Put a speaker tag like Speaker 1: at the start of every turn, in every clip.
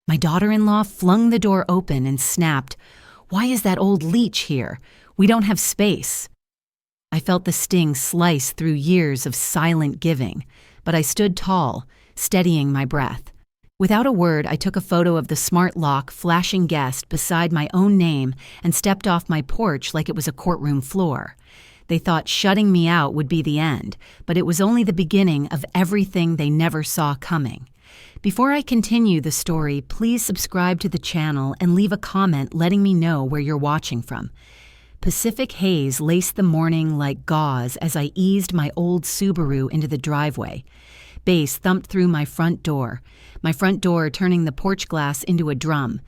Speaker 1: My daughter-in-law flung the door open and snapped, "Why is that old leech here? We don't have space." I felt the sting slice through years of silent giving, but I stood tall, steadying my breath. Without a word, I took a photo of the smart lock flashing guest beside my own name and stepped off my porch like it was a courtroom floor. They thought shutting me out would be the end, but it was only the beginning of everything they never saw coming. Before I continue the story, please subscribe to the channel and leave a comment letting me know where you're watching from. Pacific haze laced the morning like gauze as I eased my old Subaru into the driveway. Bass thumped through my front door turning the porch glass into a drum.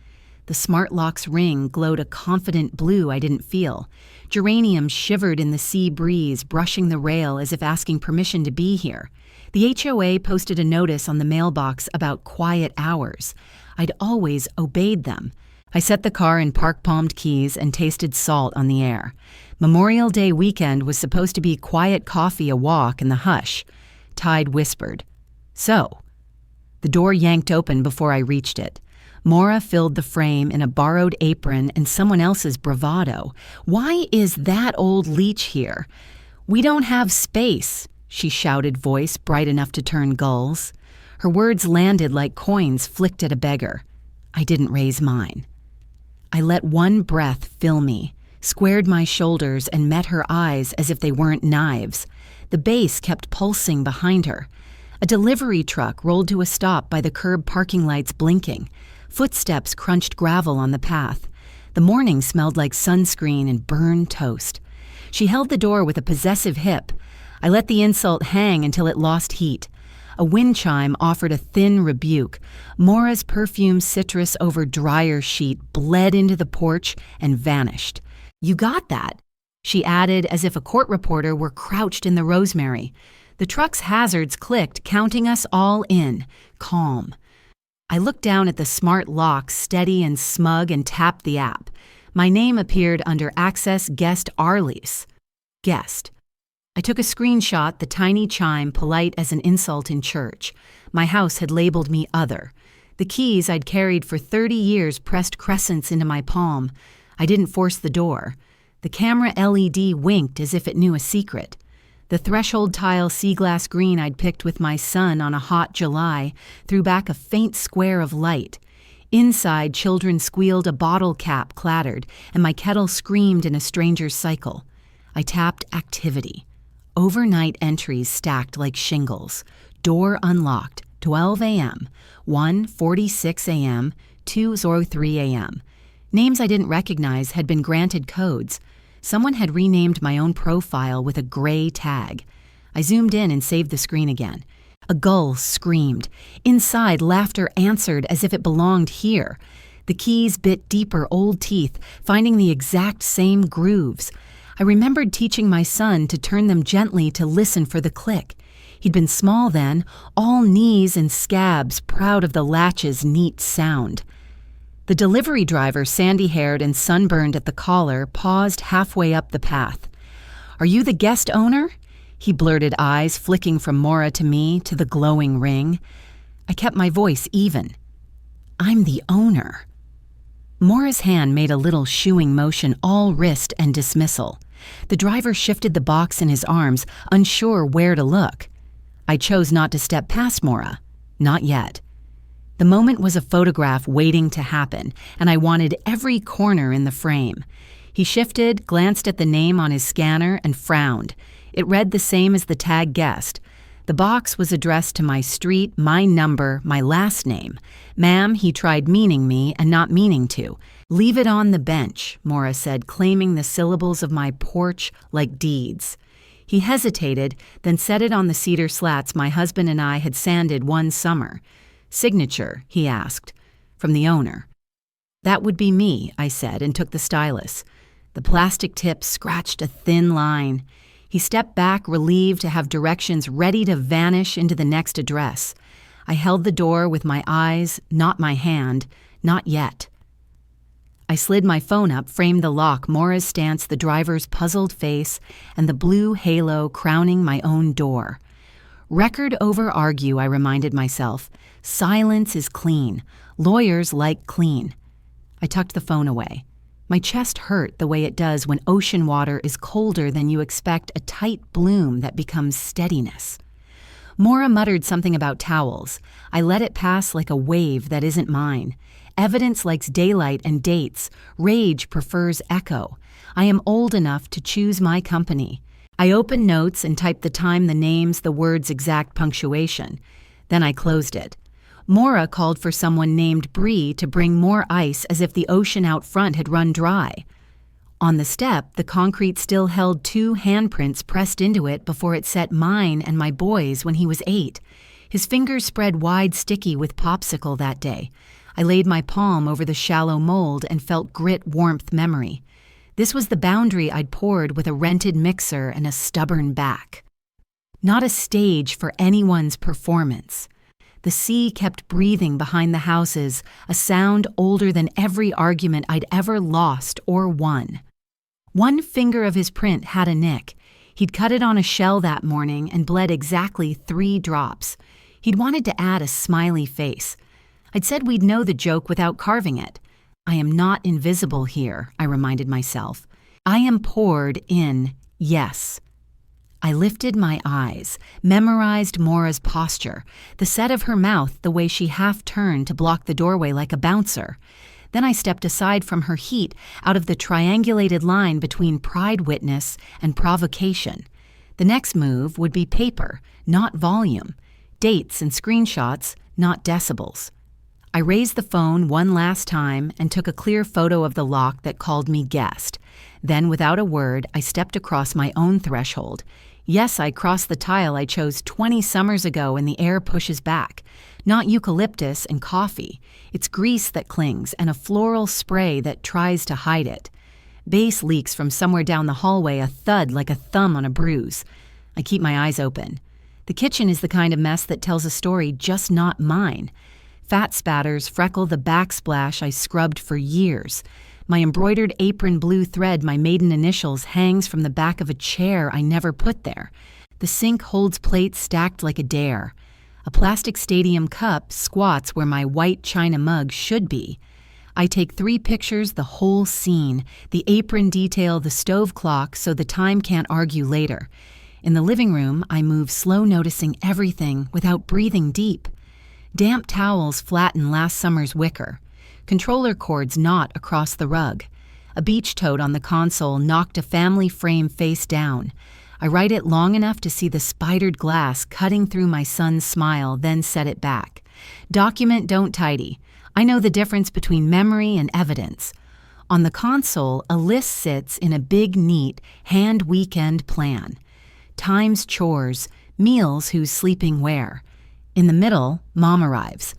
Speaker 1: The smart lock's ring glowed a confident blue I didn't feel. Geraniums shivered in the sea breeze, brushing the rail as if asking permission to be here. The HOA posted a notice on the mailbox about quiet hours. I'd always obeyed them. I set the car in park-palmed keys and tasted salt on the air. Memorial Day weekend was supposed to be quiet coffee, a walk, and the hush. Tide whispered, "So." The door yanked open before I reached it. Maura filled the frame in a borrowed apron and someone else's bravado. "Why is that old leech here?" "We don't have space," she shouted, voice bright enough to turn gulls. Her words landed like coins flicked at a beggar. I didn't raise mine. I let one breath fill me, squared my shoulders, and met her eyes as if they weren't knives. The bass kept pulsing behind her. A delivery truck rolled to a stop by the curb, parking lights blinking. Footsteps crunched gravel on the path. The morning smelled like sunscreen and burned toast. She held the door with a possessive hip. I let the insult hang until it lost heat. A wind chime offered a thin rebuke. Maura's perfume citrus over dryer sheet bled into the porch and vanished. "You got that," she added as if a court reporter were crouched in the rosemary. The truck's hazards clicked, counting us all in. Calm. I looked down at the smart lock, steady and smug, and tapped the app. My name appeared under Access Guest Arliss. Guest. I took a screenshot, the tiny chime polite as an insult in church. My house had labeled me other. The keys I'd carried for 30 years pressed crescents into my palm. I didn't force the door. The camera LED winked as if it knew a secret. The threshold tile sea glass green I'd picked with my son on a hot July threw back a faint square of light. Inside, children squealed, a bottle cap clattered, and my kettle screamed in a stranger's cycle. I tapped activity. Overnight entries stacked like shingles. Door unlocked, 12 a.m., 1:46 a.m., 2:03 a.m. Names I didn't recognize had been granted codes. Someone had renamed my own profile with a gray tag. I zoomed in and saved the screen again. A gull screamed. Inside, laughter answered as if it belonged here. The keys bit deeper old teeth, finding the exact same grooves. I remembered teaching my son to turn them gently to listen for the click. He'd been small then, all knees and scabs, proud of the latch's neat sound. The delivery driver, sandy-haired and sunburned at the collar, paused halfway up the path. "Are you the guest owner?" He blurted, eyes flicking from Maura to me to the glowing ring. I kept my voice even. "I'm the owner." Maura's hand made a little shooing motion, all wrist and dismissal. The driver shifted the box in his arms, unsure where to look. I chose not to step past Maura. Not yet. The moment was a photograph waiting to happen, and I wanted every corner in the frame. He shifted, glanced at the name on his scanner, and frowned. It read the same as the tag guest. The box was addressed to my street, my number, my last name. "Ma'am," he tried meaning me and not meaning to. "Leave it on the bench," Maura said, claiming the syllables of my porch like deeds. He hesitated, then set it on the cedar slats my husband and I had sanded one summer. "Signature," he asked. "From the owner." "That would be me," I said, and took the stylus. The plastic tip scratched a thin line. He stepped back, relieved to have directions ready to vanish into the next address. I held the door with my eyes, not my hand, not yet. I slid my phone up, framed the lock, Maura's stance, the driver's puzzled face, and the blue halo crowning my own door. Record over argue, I reminded myself. Silence is clean. Lawyers like clean. I tucked the phone away. My chest hurt the way it does when ocean water is colder than you expect a tight bloom that becomes steadiness. Mora muttered something about towels. I let it pass like a wave that isn't mine. Evidence likes daylight and dates. Rage prefers echo. I am old enough to choose my company. I opened notes and typed the time, the names, the words' exact punctuation. Then I closed it. Mora called for someone named Bree to bring more ice as if the ocean out front had run dry. On the step, the concrete still held 2 handprints pressed into it before it set mine and my boy's when he was 8. His fingers spread wide sticky with popsicle that day. I laid my palm over the shallow mold and felt grit warmth memory. This was the boundary I'd poured with a rented mixer and a stubborn back. Not a stage for anyone's performance. The sea kept breathing behind the houses, a sound older than every argument I'd ever lost or won. One finger of his print had a nick. He'd cut it on a shell that morning and bled exactly 3 drops. He'd wanted to add a smiley face. I'd said we'd know the joke without carving it. I am not invisible here, I reminded myself. I am poured in, yes. I lifted my eyes, memorized Mora's posture, the set of her mouth, the way she half-turned to block the doorway like a bouncer. Then I stepped aside from her heat, out of the triangulated line between pride witness and provocation. The next move would be paper, not volume. Dates and screenshots, not decibels. I raised the phone one last time and took a clear photo of the lock that called me guest. Then, without a word, I stepped across my own threshold. Yes, I crossed the tile I chose 20 summers ago and the air pushes back. Not eucalyptus and coffee. It's grease that clings and a floral spray that tries to hide it. Bass leaks from somewhere down the hallway, a thud like a thumb on a bruise. I keep my eyes open. The kitchen is the kind of mess that tells a story just not mine. Fat spatters freckle the backsplash I scrubbed for years. My embroidered apron blue thread, my maiden initials, hangs from the back of a chair I never put there. The sink holds plates stacked like a dare. A plastic stadium cup squats where my white china mug should be. I take 3 pictures, the whole scene, the apron detail, the stove clock, so the time can't argue later. In the living room, I move slow, noticing everything without breathing deep. Damp towels flatten last summer's wicker. Controller cords knot across the rug. A beach toad on the console knocked a family frame face down. I write it long enough to see the spidered glass cutting through my son's smile, then set it back. Document, don't tidy. I know the difference between memory and evidence. On the console, a list sits in a big, neat, hand weekend plan. Times chores, meals who's sleeping where. In the middle, Mom arrives.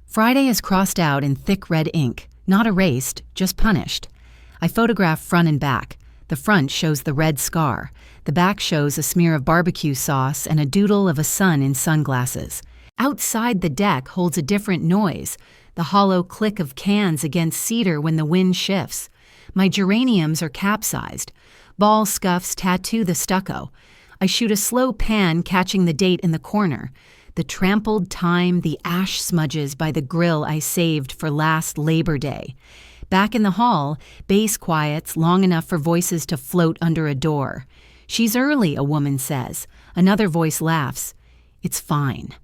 Speaker 1: Friday is crossed out in thick red ink, not erased, just punished. I photograph front and back. The front shows the red scar. The back shows a smear of barbecue sauce and a doodle of a sun in sunglasses. Outside the deck holds a different noise, the hollow click of cans against cedar when the wind shifts. My geraniums are capsized. Ball scuffs tattoo the stucco. I shoot a slow pan catching the date in the corner. The trampled time, the ash smudges by the grill I saved for last Labor Day. Back in the hall, bass quiets long enough for voices to float under a door. She's early, a woman says. Another voice laughs. It's fine.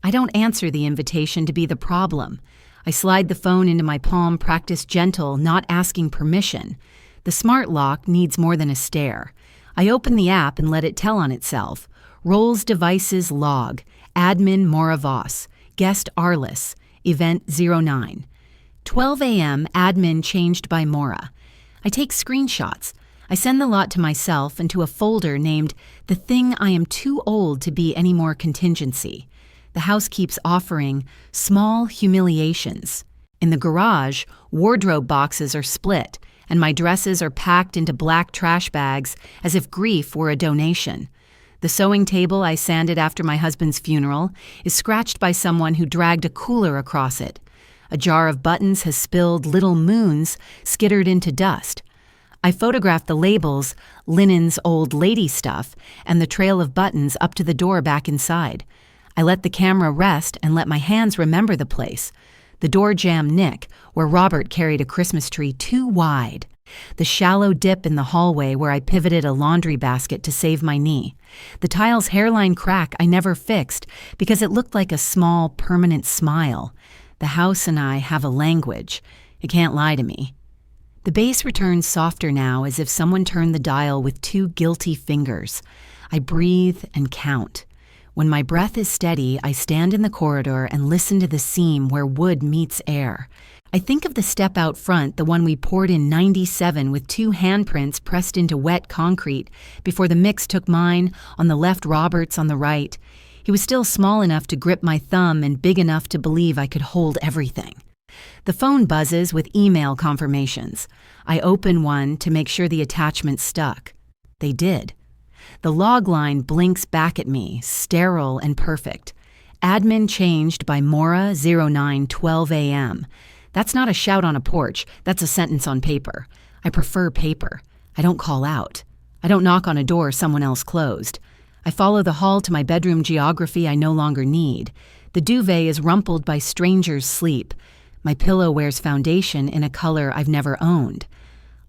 Speaker 1: I don't answer the invitation to be the problem. I slide the phone into my palm, practice gentle, not asking permission. The smart lock needs more than a stare. I open the app and let it tell on itself. Roles devices log. Admin Mora Voss. Guest Arliss. Event 09. 12 a.m. Admin changed by Mora. I take screenshots. I send the lot to myself and to a folder named The Thing I Am Too Old to Be Any More Contingency. The house keeps offering small humiliations. In the garage, wardrobe boxes are split, and my dresses are packed into black trash bags as if grief were a donation. The sewing table I sanded after my husband's funeral is scratched by someone who dragged a cooler across it. A jar of buttons has spilled little moons, skittered into dust. I photographed the labels, linen's old lady stuff, and the trail of buttons up to the door back inside. I let the camera rest and let my hands remember the place. The door jamb nick, where Robert carried a Christmas tree too wide. The shallow dip in the hallway where I pivoted a laundry basket to save my knee. The tile's hairline crack I never fixed because it looked like a small, permanent smile. The house and I have a language. It can't lie to me. The bass returns softer now, as if someone turned the dial with two guilty fingers. I breathe and count. When my breath is steady, I stand in the corridor and listen to the seam where wood meets air. I think of the step out front, the one we poured in '97 with two handprints pressed into wet concrete before the mix took mine, on the left Robert's on the right. He was still small enough to grip my thumb and big enough to believe I could hold everything. The phone buzzes with email confirmations. I open one to make sure the attachment stuck. They did. The log line blinks back at me, sterile and perfect. Admin changed by Mora 09:12 a.m. That's not a shout on a porch, that's a sentence on paper. I prefer paper. I don't call out. I don't knock on a door someone else closed. I follow the hall to my bedroom geography I no longer need. The duvet is rumpled by strangers' sleep. My pillow wears foundation in a color I've never owned.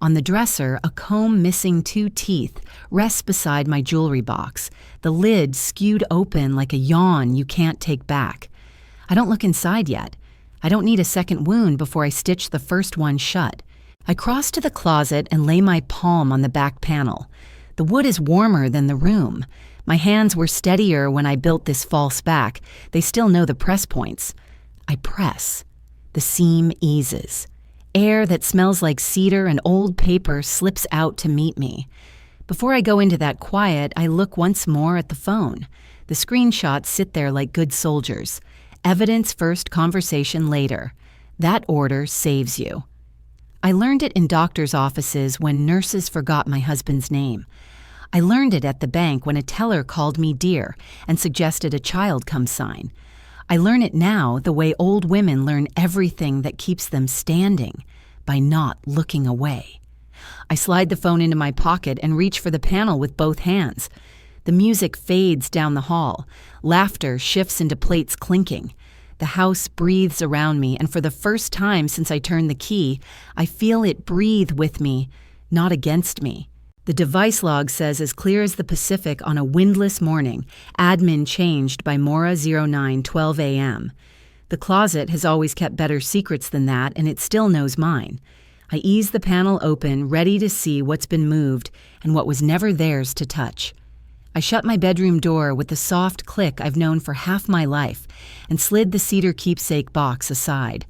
Speaker 1: On the dresser, a comb missing 2 teeth rests beside my jewelry box, the lid skewed open like a yawn you can't take back. I don't look inside yet. I don't need a second wound before I stitch the first one shut. I cross to the closet and lay my palm on the back panel. The wood is warmer than the room. My hands were steadier when I built this false back. They still know the press points. I press. The seam eases. Air that smells like cedar and old paper slips out to meet me. Before I go into that quiet, I look once more at the phone. The screenshots sit there like good soldiers. Evidence first, conversation later. That order saves you. I learned it in doctors' offices when nurses forgot my husband's name. I learned it at the bank when a teller called me dear and suggested a child come sign. I learn it now the way old women learn everything that keeps them standing, by not looking away. I slide the phone into my pocket and reach for the panel with both hands. The music fades down the hall. Laughter shifts into plates clinking. The house breathes around me, and for the first time since I turned the key, I feel it breathe with me, not against me. The device log says, as clear as the Pacific on a windless morning, admin changed by Mora 09:12 a.m. The closet has always kept better secrets than that, and it still knows mine. I ease the panel open, ready to see what's been moved and what was never theirs to touch. I shut my bedroom door with the soft click I've known for half my life and slid the cedar keepsake box aside.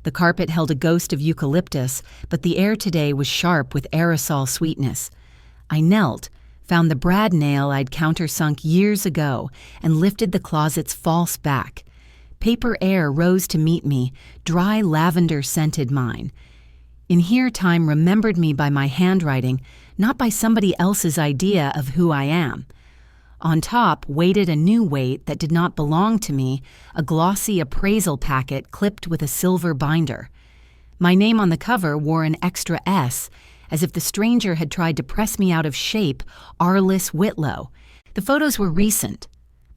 Speaker 1: The carpet held a ghost of eucalyptus, but the air today was sharp with aerosol sweetness. I knelt, found the brad nail I'd countersunk years ago, and lifted the closet's false back. Paper air rose to meet me, dry lavender-scented mine. In here, time remembered me by my handwriting, not by somebody else's idea of who I am. On top waited a new weight that did not belong to me, a glossy appraisal packet clipped with a silver binder. My name on the cover wore an extra S, as if the stranger had tried to press me out of shape, Arliss Whitlow. The photos were recent.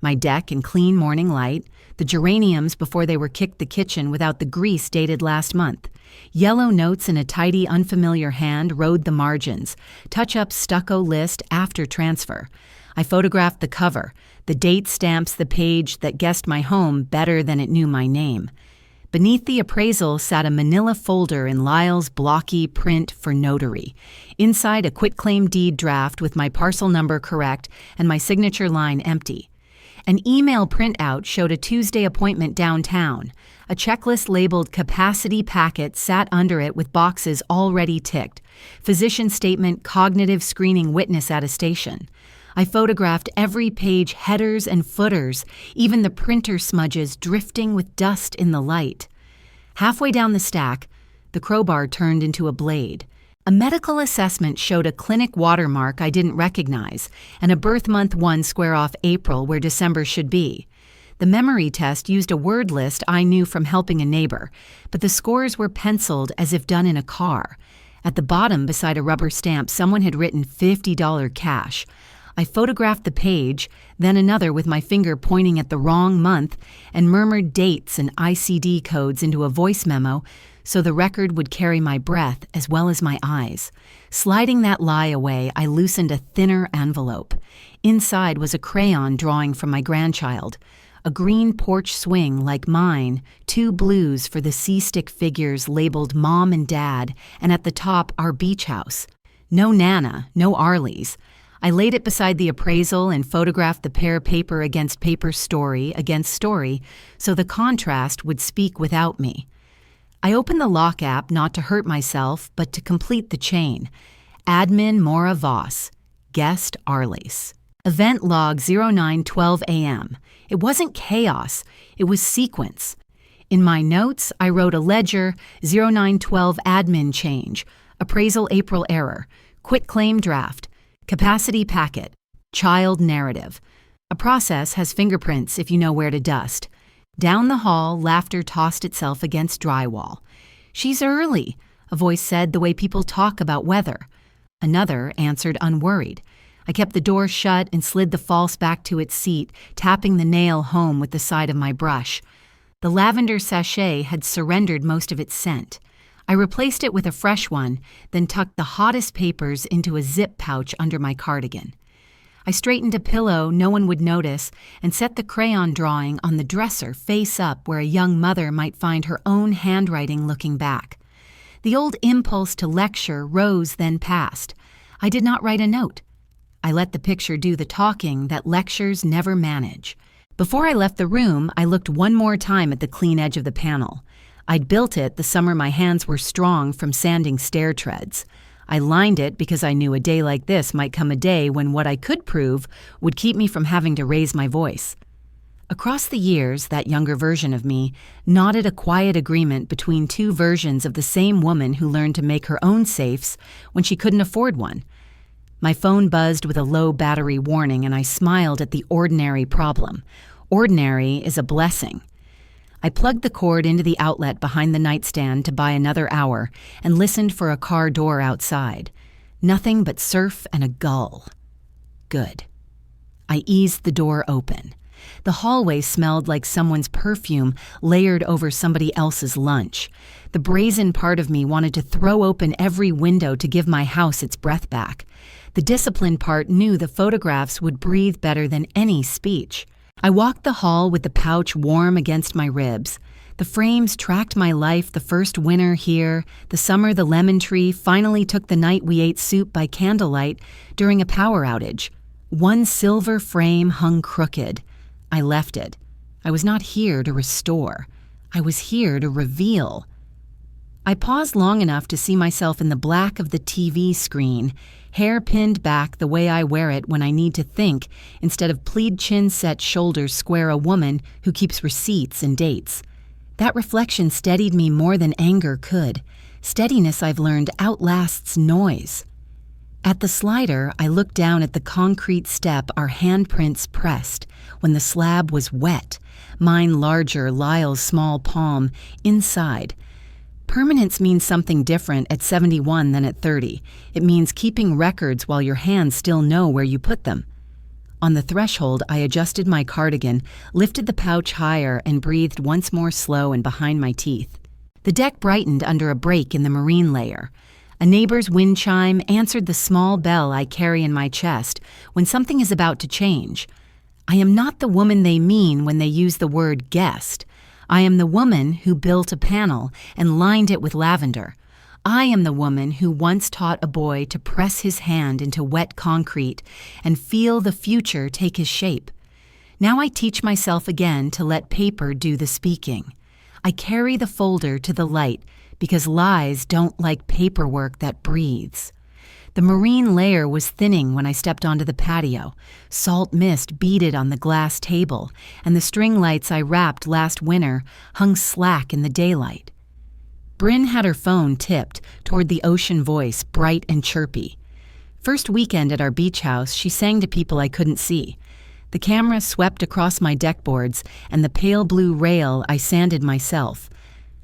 Speaker 1: My deck in clean morning light, the geraniums before they were kicked the kitchen without the grease dated last month. Yellow notes in a tidy, unfamiliar hand rode the margins, touch-up stucco list after transfer. I photographed the cover. The date stamps the page that guessed my home better than it knew my name. Beneath the appraisal sat a manila folder in Lyle's blocky print for notary. Inside, a quitclaim deed draft with my parcel number correct and my signature line empty. An email printout showed a Tuesday appointment downtown. A checklist labeled capacity packet sat under it with boxes already ticked. Physician statement, cognitive screening witness attestation. I photographed every page, headers and footers, even the printer smudges drifting with dust in the light. Halfway down the stack, the crowbar turned into a blade. A medical assessment showed a clinic watermark I didn't recognize, and a birth month 1 square off April where December should be. The memory test used a word list I knew from helping a neighbor, but the scores were penciled as if done in a car. At the bottom, beside a rubber stamp, someone had written $50 cash. I photographed the page, then another with my finger pointing at the wrong month, and murmured dates and ICD codes into a voice memo so the record would carry my breath as well as my eyes. Sliding that lie away, I loosened a thinner envelope. Inside was a crayon drawing from my grandchild. A green porch swing like mine, 2 blues for the C-stick figures labeled Mom and Dad, and at the top, our beach house. No Nana, no Arlie's. I laid it beside the appraisal and photographed the pair paper against paper, story against story, so the contrast would speak without me. I opened the lock app not to hurt myself, but to complete the chain. Admin Maura Voss. Guest Arlies. Event log 09:12 a.m. It wasn't chaos, it was sequence. In my notes, I wrote a ledger, 0912 admin change, appraisal April error, quit claim draft, capacity packet, child narrative. A process has fingerprints if you know where to dust. Down the hall, laughter tossed itself against drywall. She's early, a voice said the way people talk about weather. Another answered unworried. I kept the door shut and slid the false back to its seat, tapping the nail home with the side of my brush. The lavender sachet had surrendered most of its scent. I replaced it with a fresh one, then tucked the hottest papers into a zip pouch under my cardigan. I straightened a pillow no one would notice and set the crayon drawing on the dresser face up where a young mother might find her own handwriting looking back. The old impulse to lecture rose then passed. I did not write a note. I let the picture do the talking that lectures never manage. Before I left the room, I looked one more time at the clean edge of the panel. I'd built it the summer my hands were strong from sanding stair treads. I lined it because I knew a day like this might come a day when what I could prove would keep me from having to raise my voice. Across the years, that younger version of me knotted a quiet agreement between 2 versions of the same woman who learned to make her own safes when she couldn't afford one. My phone buzzed with a low battery warning, and I smiled at the ordinary problem. Ordinary is a blessing. I plugged the cord into the outlet behind the nightstand to buy another hour and listened for a car door outside. Nothing but surf and a gull. Good. I eased the door open. The hallway smelled like someone's perfume layered over somebody else's lunch. The brazen part of me wanted to throw open every window to give my house its breath back. The disciplined part knew the photographs would breathe better than any speech. I walked the hall with the pouch warm against my ribs. The frames tracked my life the first winter here, the summer the lemon tree finally took the night we ate soup by candlelight during a power outage. One silver frame hung crooked. I left it. I was not here to restore. I was here to reveal. I paused long enough to see myself in the black of the TV screen, hair pinned back the way I wear it when I need to think instead of pleat chin-set shoulders square a woman who keeps receipts and dates. That reflection steadied me more than anger could. Steadiness, I've learned, outlasts noise. At the slider, I looked down at the concrete step our handprints pressed when the slab was wet, mine larger, Lyle's small palm, inside. Permanence means something different at 71 than at 30. It means keeping records while your hands still know where you put them. On the threshold, I adjusted my cardigan, lifted the pouch higher, and breathed once more slow and behind my teeth. The deck brightened under a break in the marine layer. A neighbor's wind chime answered the small bell I carry in my chest when something is about to change. I am not the woman they mean when they use the word guest. I am the woman who built a panel and lined it with lavender. I am the woman who once taught a boy to press his hand into wet concrete and feel the future take his shape. Now I teach myself again to let paper do the speaking. I carry the folder to the light because lies don't like paperwork that breathes. The marine layer was thinning when I stepped onto the patio. Salt mist beaded on the glass table, and the string lights I wrapped last winter hung slack in the daylight. Bryn had her phone tipped toward the ocean voice, bright and chirpy. First weekend at our beach house, she sang to people I couldn't see. The camera swept across my deckboards and the pale blue rail I sanded myself.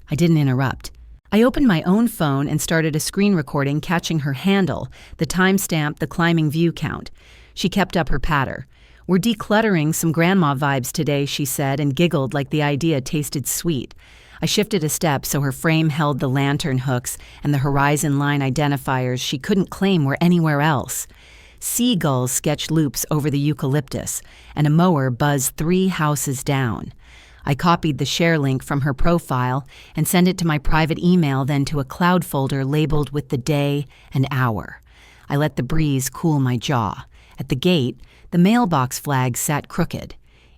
Speaker 1: I didn't interrupt. I opened my own phone and started a screen recording catching her handle, the timestamp, the climbing view count. She kept up her patter. "We're decluttering some grandma vibes today," she said, and giggled like the idea tasted sweet. I shifted a step so her frame held the lantern hooks and the horizon line identifiers she couldn't claim were anywhere else. Seagulls sketched loops over the eucalyptus, and a mower buzzed 3 houses down. I copied the share link from her profile and sent it to my private email, then to a cloud folder labeled with the day and hour. I let the breeze cool my jaw. At the gate, the mailbox flag sat crooked.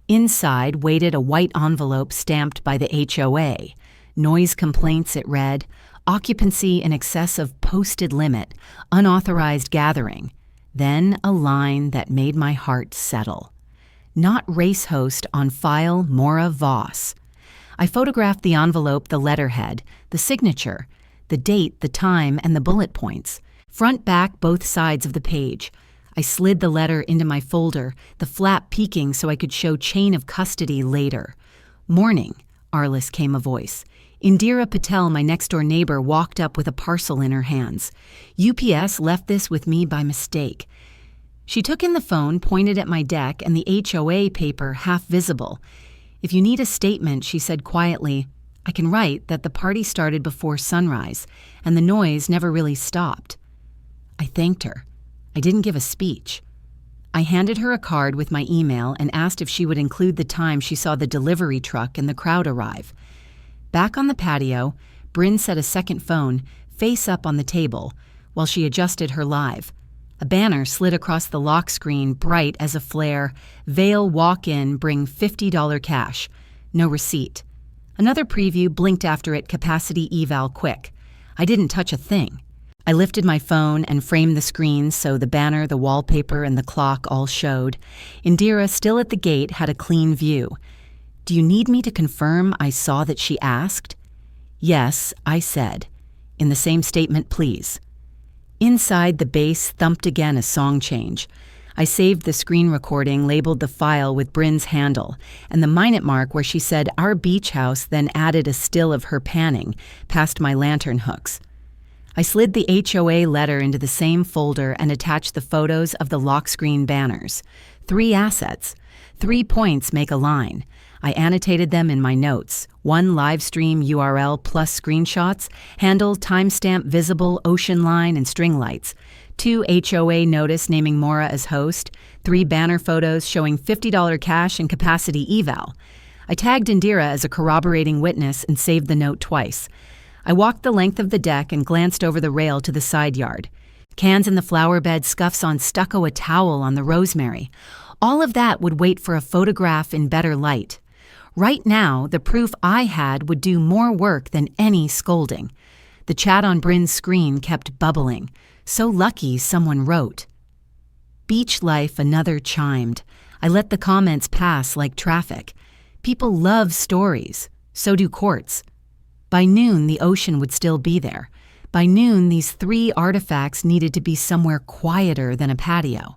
Speaker 1: Inside waited a white envelope stamped by the HOA. Noise complaints, it read. Occupancy in excess of posted limit. Unauthorized gathering. Then a line that made my heart settle. Not race host on file Maura Voss. I photographed the envelope, the letterhead, the signature, the date, the time, and the bullet points. Front, back, both sides of the page. I slid the letter into my folder, the flap peeking so I could show chain of custody later. "Morning," Arliss came a voice. Indira Patel, my next-door neighbor, walked up with a parcel in her hands. "UPS left this with me by mistake." She took in the phone, pointed at my deck, and the HOA paper half visible. "If you need a statement," she said quietly, "I can write that the party started before sunrise, and the noise never really stopped." I thanked her. I didn't give a speech. I handed her a card with my email and asked if she would include the time she saw the delivery truck and the crowd arrive. Back on the patio, Bryn set a second phone, face up on the table, while she adjusted her live. A banner slid across the lock screen, bright as a flare. "Vale walk-in, bring $50 cash. No receipt." Another preview blinked after it, "Capacity eval quick." I didn't touch a thing. I lifted my phone and framed the screen so the banner, the wallpaper, and the clock all showed. Indira, still at the gate, had a clean view. "Do you need me to confirm?" I saw that she asked. "Yes," I said. "In the same statement, please." Inside, the bass thumped again, a song change. I saved the screen recording, labeled the file with Bryn's handle, and the minute mark where she said "our beach house," then added a still of her panning past my lantern hooks. I slid the HOA letter into the same folder and attached the photos of the lock screen banners. 3 assets. 3 points make a line. I annotated them in my notes. 1 live stream URL plus screenshots, handle, timestamp, visible, ocean line, and string lights. 2 HOA notice naming Maura as host. 3 banner photos showing $50 cash and capacity eval. I tagged Indira as a corroborating witness and saved the note twice. I walked the length of the deck and glanced over the rail to the side yard. Cans in the flower bed, scuffs on stucco, a towel on the rosemary. All of that would wait for a photograph in better light. Right now, the proof I had would do more work than any scolding. The chat on Bryn's screen kept bubbling. "So lucky," someone wrote. "Beach life," another chimed. I let the comments pass like traffic. People love stories. So do courts. By noon, the ocean would still be there. By noon, these 3 artifacts needed to be somewhere quieter than a patio.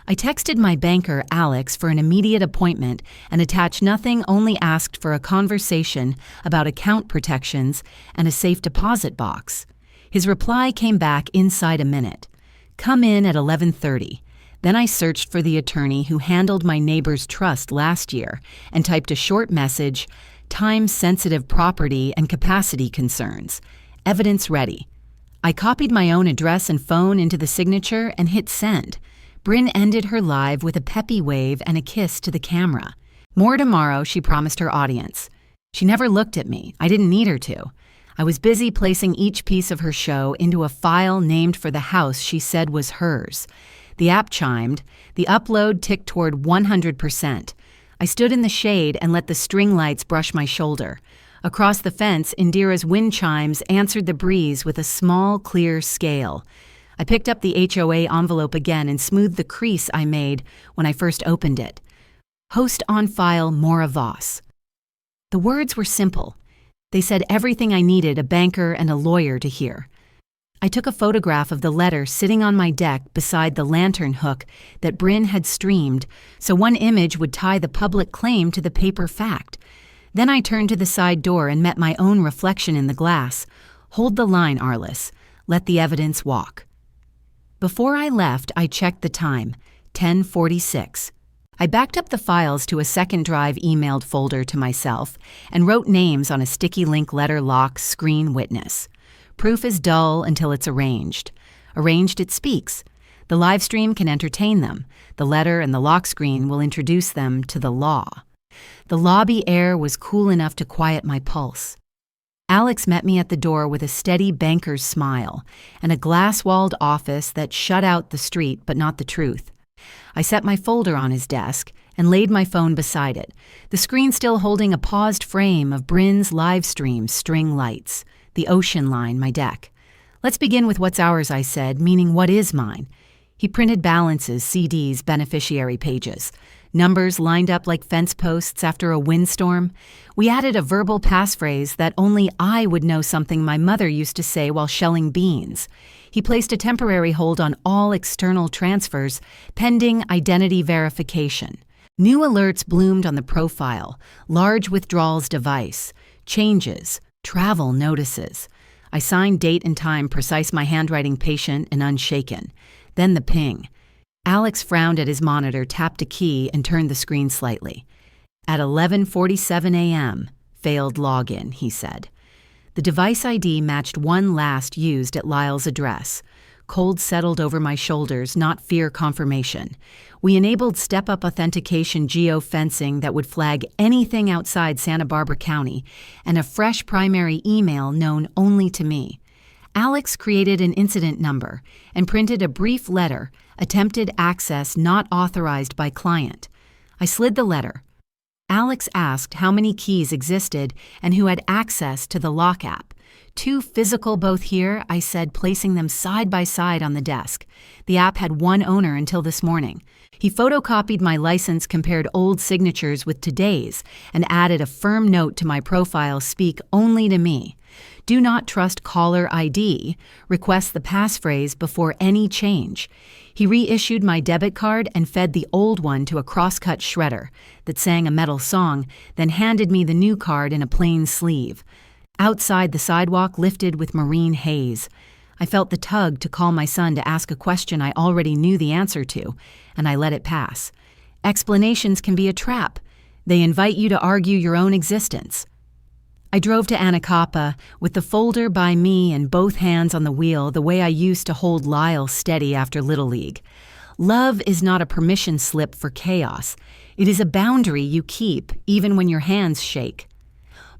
Speaker 1: I texted my banker, Alex, for an immediate appointment and attached nothing, only asked for a conversation about account protections and a safe deposit box. His reply came back inside a minute. "Come in at 11:30. Then I searched for the attorney who handled my neighbor's trust last year and typed a short message, "Time-sensitive property and capacity concerns. Evidence ready." I copied my own address and phone into the signature and hit send. Bryn ended her live with a peppy wave and a kiss to the camera. More tomorrow, she promised her audience. She never looked at me. I didn't need her to. I was busy placing each piece of her show into a file named for the house she said was hers. The app chimed. The upload ticked toward 100%. I stood in the shade and let the string lights brush my shoulder. Across the fence, Indira's wind chimes answered the breeze with a small, clear scale. I picked up the HOA envelope again and smoothed the crease I made when I first opened it. "Host on file, Maura Voss." The words were simple. They said everything I needed a banker and a lawyer to hear. I took a photograph of the letter sitting on my deck beside the lantern hook that Bryn had streamed, so one image would tie the public claim to the paper fact. Then I turned to the side door and met my own reflection in the glass. Hold the line, Arliss. Let the evidence walk. Before I left, I checked the time, 10:46. I backed up the files to a second drive emailed folder to myself and wrote names on a sticky link letter lock screen witness. Proof is dull until it's arranged. Arranged, it speaks. The live stream can entertain them. The letter and the lock screen will introduce them to the law. The lobby air was cool enough to quiet my pulse. Alex met me at the door with a steady banker's smile and a glass-walled office that shut out the street but not the truth. I set my folder on his desk and laid my phone beside it, the screen still holding a paused frame of Bryn's live stream string lights, the ocean line, my deck. Let's begin with what's ours, I said, meaning what is mine. He printed balances, CDs, beneficiary pages. Numbers lined up like fence posts after a windstorm. We added a verbal passphrase that only I would know, something my mother used to say while shelling beans. He placed a temporary hold on all external transfers, pending identity verification. New alerts bloomed on the profile, large withdrawals device, changes, travel notices. I signed date and time, precise, my handwriting patient and unshaken. Then the ping. Alex frowned at his monitor, tapped a key, and turned the screen slightly. At 11:47 a.m., failed login, he said. The device ID matched one last used at Lyle's address. Cold settled over my shoulders, not fear confirmation. We enabled step-up authentication geo-fencing that would flag anything outside Santa Barbara County, and a fresh primary email known only to me. Alex created an incident number and printed a brief letter, attempted access not authorized by client. I slid the letter. Alex asked how many keys existed and who had access to the lock app. 2 physical both here, I said, placing them side by side on the desk. The app had one owner until this morning. He photocopied my license, compared old signatures with today's, and added a firm note to my profile, speak only to me. Do not trust caller ID. Request the passphrase before any change. He reissued my debit card and fed the old one to a crosscut shredder that sang a metal song, then handed me the new card in a plain sleeve. Outside, the sidewalk lifted with marine haze. I felt the tug to call my son to ask a question I already knew the answer to, and I let it pass. Explanations can be a trap. They invite you to argue your own existence. I drove to Anacapa with the folder by me and both hands on the wheel, the way I used to hold Lyle steady after Little League. Love is not a permission slip for chaos. It is a boundary you keep, even when your hands shake.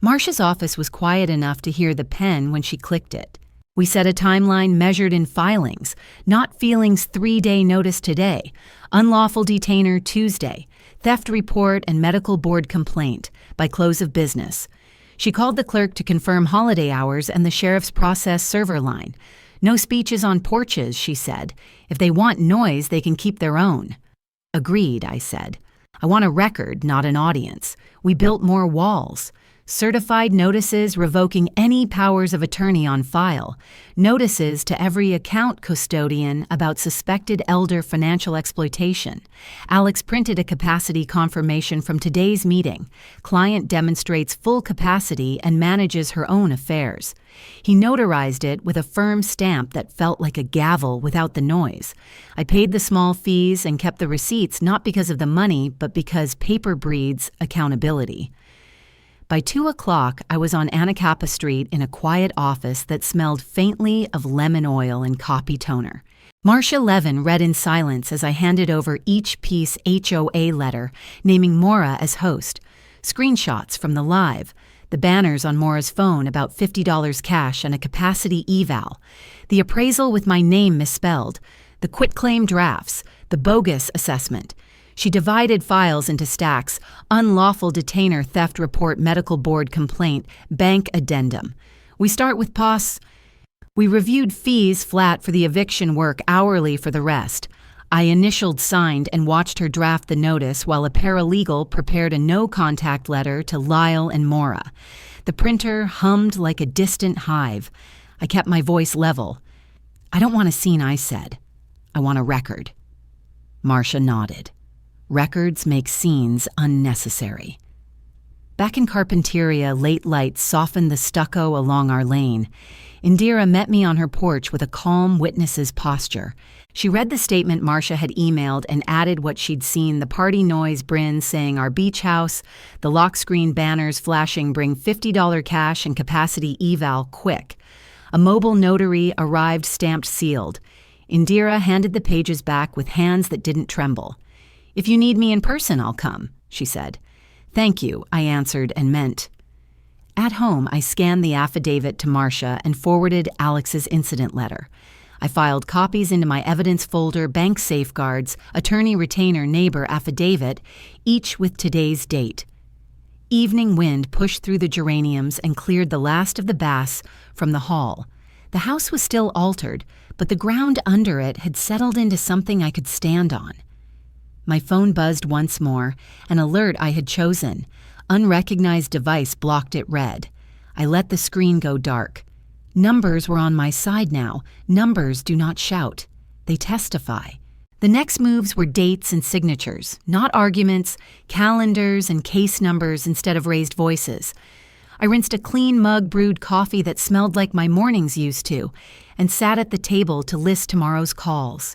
Speaker 1: Marcia's office was quiet enough to hear the pen when she clicked it. We set a timeline measured in filings, not feelings 3-day notice today, unlawful detainer Tuesday, theft report and medical board complaint by close of business. She called the clerk to confirm holiday hours and the sheriff's process server line. No speeches on porches, she said. If they want noise, they can keep their own. Agreed, I said. I want a record, not an audience. We built more walls. Certified notices revoking any powers of attorney on file. Notices to every account custodian about suspected elder financial exploitation. Alex printed a capacity confirmation from today's meeting. Client demonstrates full capacity and manages her own affairs. He notarized it with a firm stamp that felt like a gavel without the noise. I paid the small fees and kept the receipts, not because of the money, but because paper breeds accountability. By 2 o'clock, I was on Anacapa Street in a quiet office that smelled faintly of lemon oil and copy toner. Marcia Levin read in silence as I handed over each piece HOA letter, naming Maura as host. Screenshots from the live. The banners on Maura's phone about $50 cash and a capacity eval. The appraisal with my name misspelled. The quitclaim drafts. The bogus assessment. She divided files into stacks: unlawful detainer theft report, medical board complaint, bank addendum. We start with POS. We reviewed fees flat for the eviction work, hourly for the rest. I initialed, signed, and watched her draft the notice while a paralegal prepared a no-contact letter to Lyle and Maura. The printer hummed like a distant hive. I kept my voice level. I don't want a scene, I said. I want a record. Marcia nodded. Records make scenes unnecessary. Back in Carpinteria, late lights softened the stucco along our lane. Indira met me on her porch with a calm witness's posture. She read the statement Marcia had emailed and added what she'd seen, the party noise Bryn saying our beach house, the lock screen banners flashing bring $50 cash and capacity eval quick. A mobile notary arrived stamped sealed. Indira handed the pages back with hands that didn't tremble. "If you need me in person, I'll come," she said. "Thank you," I answered and meant. At home, I scanned the affidavit to Marcia and forwarded Alex's incident letter. I filed copies into my evidence folder, bank safeguards, attorney retainer, neighbor affidavit, each with today's date. Evening wind pushed through the geraniums and cleared the last of the bass from the hall. The house was still altered, but the ground under it had settled into something I could stand on. My phone buzzed once more, an alert I had chosen. Unrecognized device blocked it red. I let the screen go dark. Numbers were on my side now. Numbers do not shout. They testify. The next moves were dates and signatures, not arguments, calendars and case numbers instead of raised voices. I rinsed a clean mug, brewed coffee that smelled like my mornings used to, and sat at the table to list tomorrow's calls.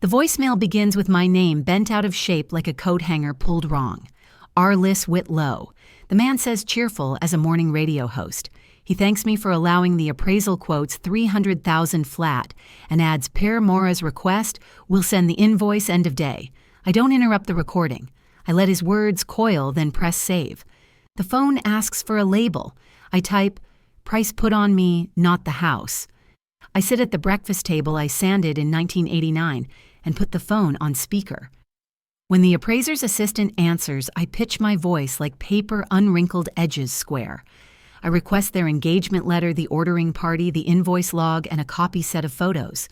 Speaker 1: The voicemail begins with my name bent out of shape like a coat hanger pulled wrong. Arliss Whitlow. The man says cheerful as a morning radio host. He thanks me for allowing the appraisal quotes $300,000 flat and adds, per Mora's request, we'll send the invoice end of day. I don't interrupt the recording. I let his words coil, then press save. The phone asks for a label. I type, price put on me, not the house. I sit at the breakfast table I sanded in 1989 and put the phone on speaker. When the appraiser's assistant answers, I pitch my voice like paper unwrinkled edges square. I request their engagement letter, the ordering party, the invoice log, and a copy set of photos.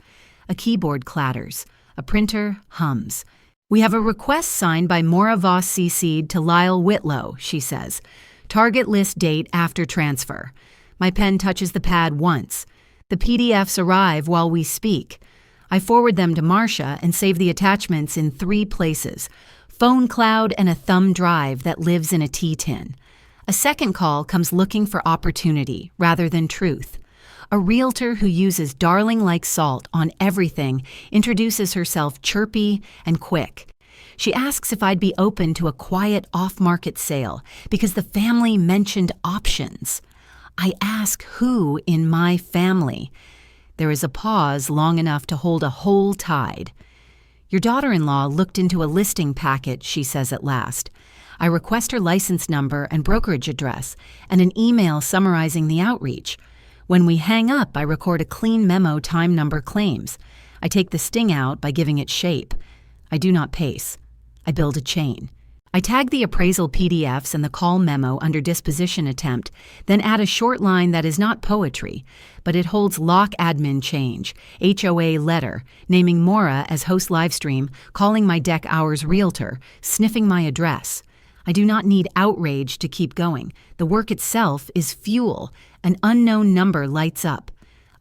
Speaker 1: A keyboard clatters. A printer hums. "We have a request signed by Maura Voss CC'd to Lyle Whitlow," she says. "Target list date after transfer." My pen touches the pad once. The PDFs arrive while we speak. I forward them to Marcia and save the attachments in 3 places: phone cloud and a thumb drive that lives in a tea tin. A second call comes looking for opportunity rather than truth. A realtor who uses darling-like salt on everything introduces herself chirpy and quick. She asks if I'd be open to a quiet off-market sale because the family mentioned options. I ask who in my family. There is a pause long enough to hold a whole tide. "Your daughter-in-law looked into a listing packet," she says at last. I request her license number and brokerage address and an email summarizing the outreach. When we hang up, I record a clean memo time number claims. I take the sting out by giving it shape. I do not pace. I build a chain. I tag the appraisal PDFs and the call memo under disposition attempt, then add a short line that is not poetry, but it holds lock admin change, HOA letter, naming Maura as host livestream, calling my deck hours realtor, sniffing my address. I do not need outrage to keep going. The work itself is fuel. An unknown number lights up.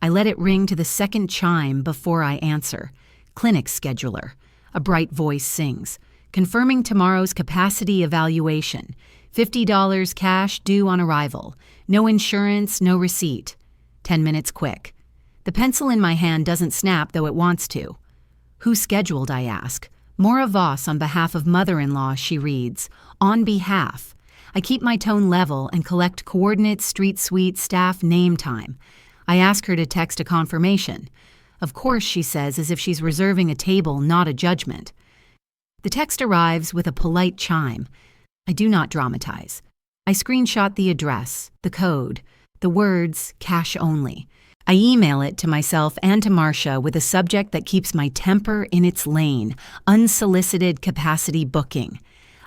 Speaker 1: I let it ring to the second chime before I answer. Clinic scheduler. A bright voice sings. Confirming tomorrow's capacity evaluation. $50 cash due on arrival. No insurance, no receipt. 10 minutes quick. The pencil in my hand doesn't snap, though it wants to. Who scheduled, I ask. Maura Voss on behalf of mother-in-law, she reads. On behalf. I keep my tone level and collect coordinates, street suite, staff, name time. I ask her to text a confirmation. Of course, she says, as if she's reserving a table, not a judgment. The text arrives with a polite chime. I do not dramatize. I screenshot the address, the code, the words, cash only. I email it to myself and to Marcia with a subject that keeps my temper in its lane, unsolicited capacity booking.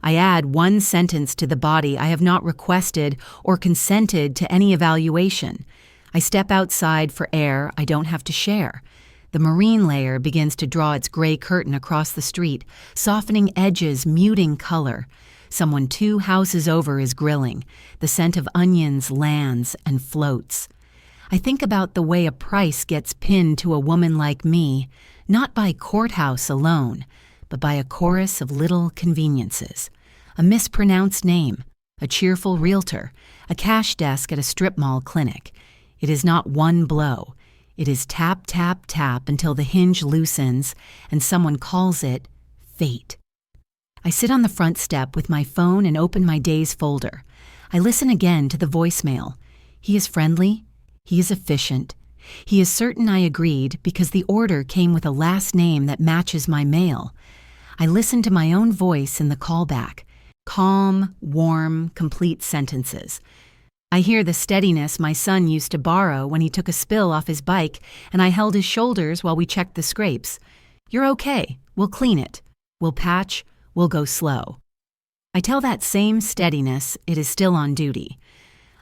Speaker 1: I add one sentence to the body: I have not requested or consented to any evaluation. I step outside for air I don't have to share. The marine layer begins to draw its gray curtain across the street, softening edges, muting color. Someone 2 houses over is grilling. The scent of onions lands and floats. I think about the way a price gets pinned to a woman like me, not by courthouse alone, but by a chorus of little conveniences. A mispronounced name, a cheerful realtor, a cash desk at a strip mall clinic. It is not one blow. It is tap, tap, tap until the hinge loosens and someone calls it fate. I sit on the front step with my phone and open my day's folder. I listen again to the voicemail. He is friendly. He is efficient. He is certain I agreed because the order came with a last name that matches my mail. I listen to my own voice in the callback. Calm, warm, complete sentences. I hear the steadiness my son used to borrow when he took a spill off his bike and I held his shoulders while we checked the scrapes. You're okay. We'll clean it. We'll patch. We'll go slow. I tell that same steadiness it is still on duty.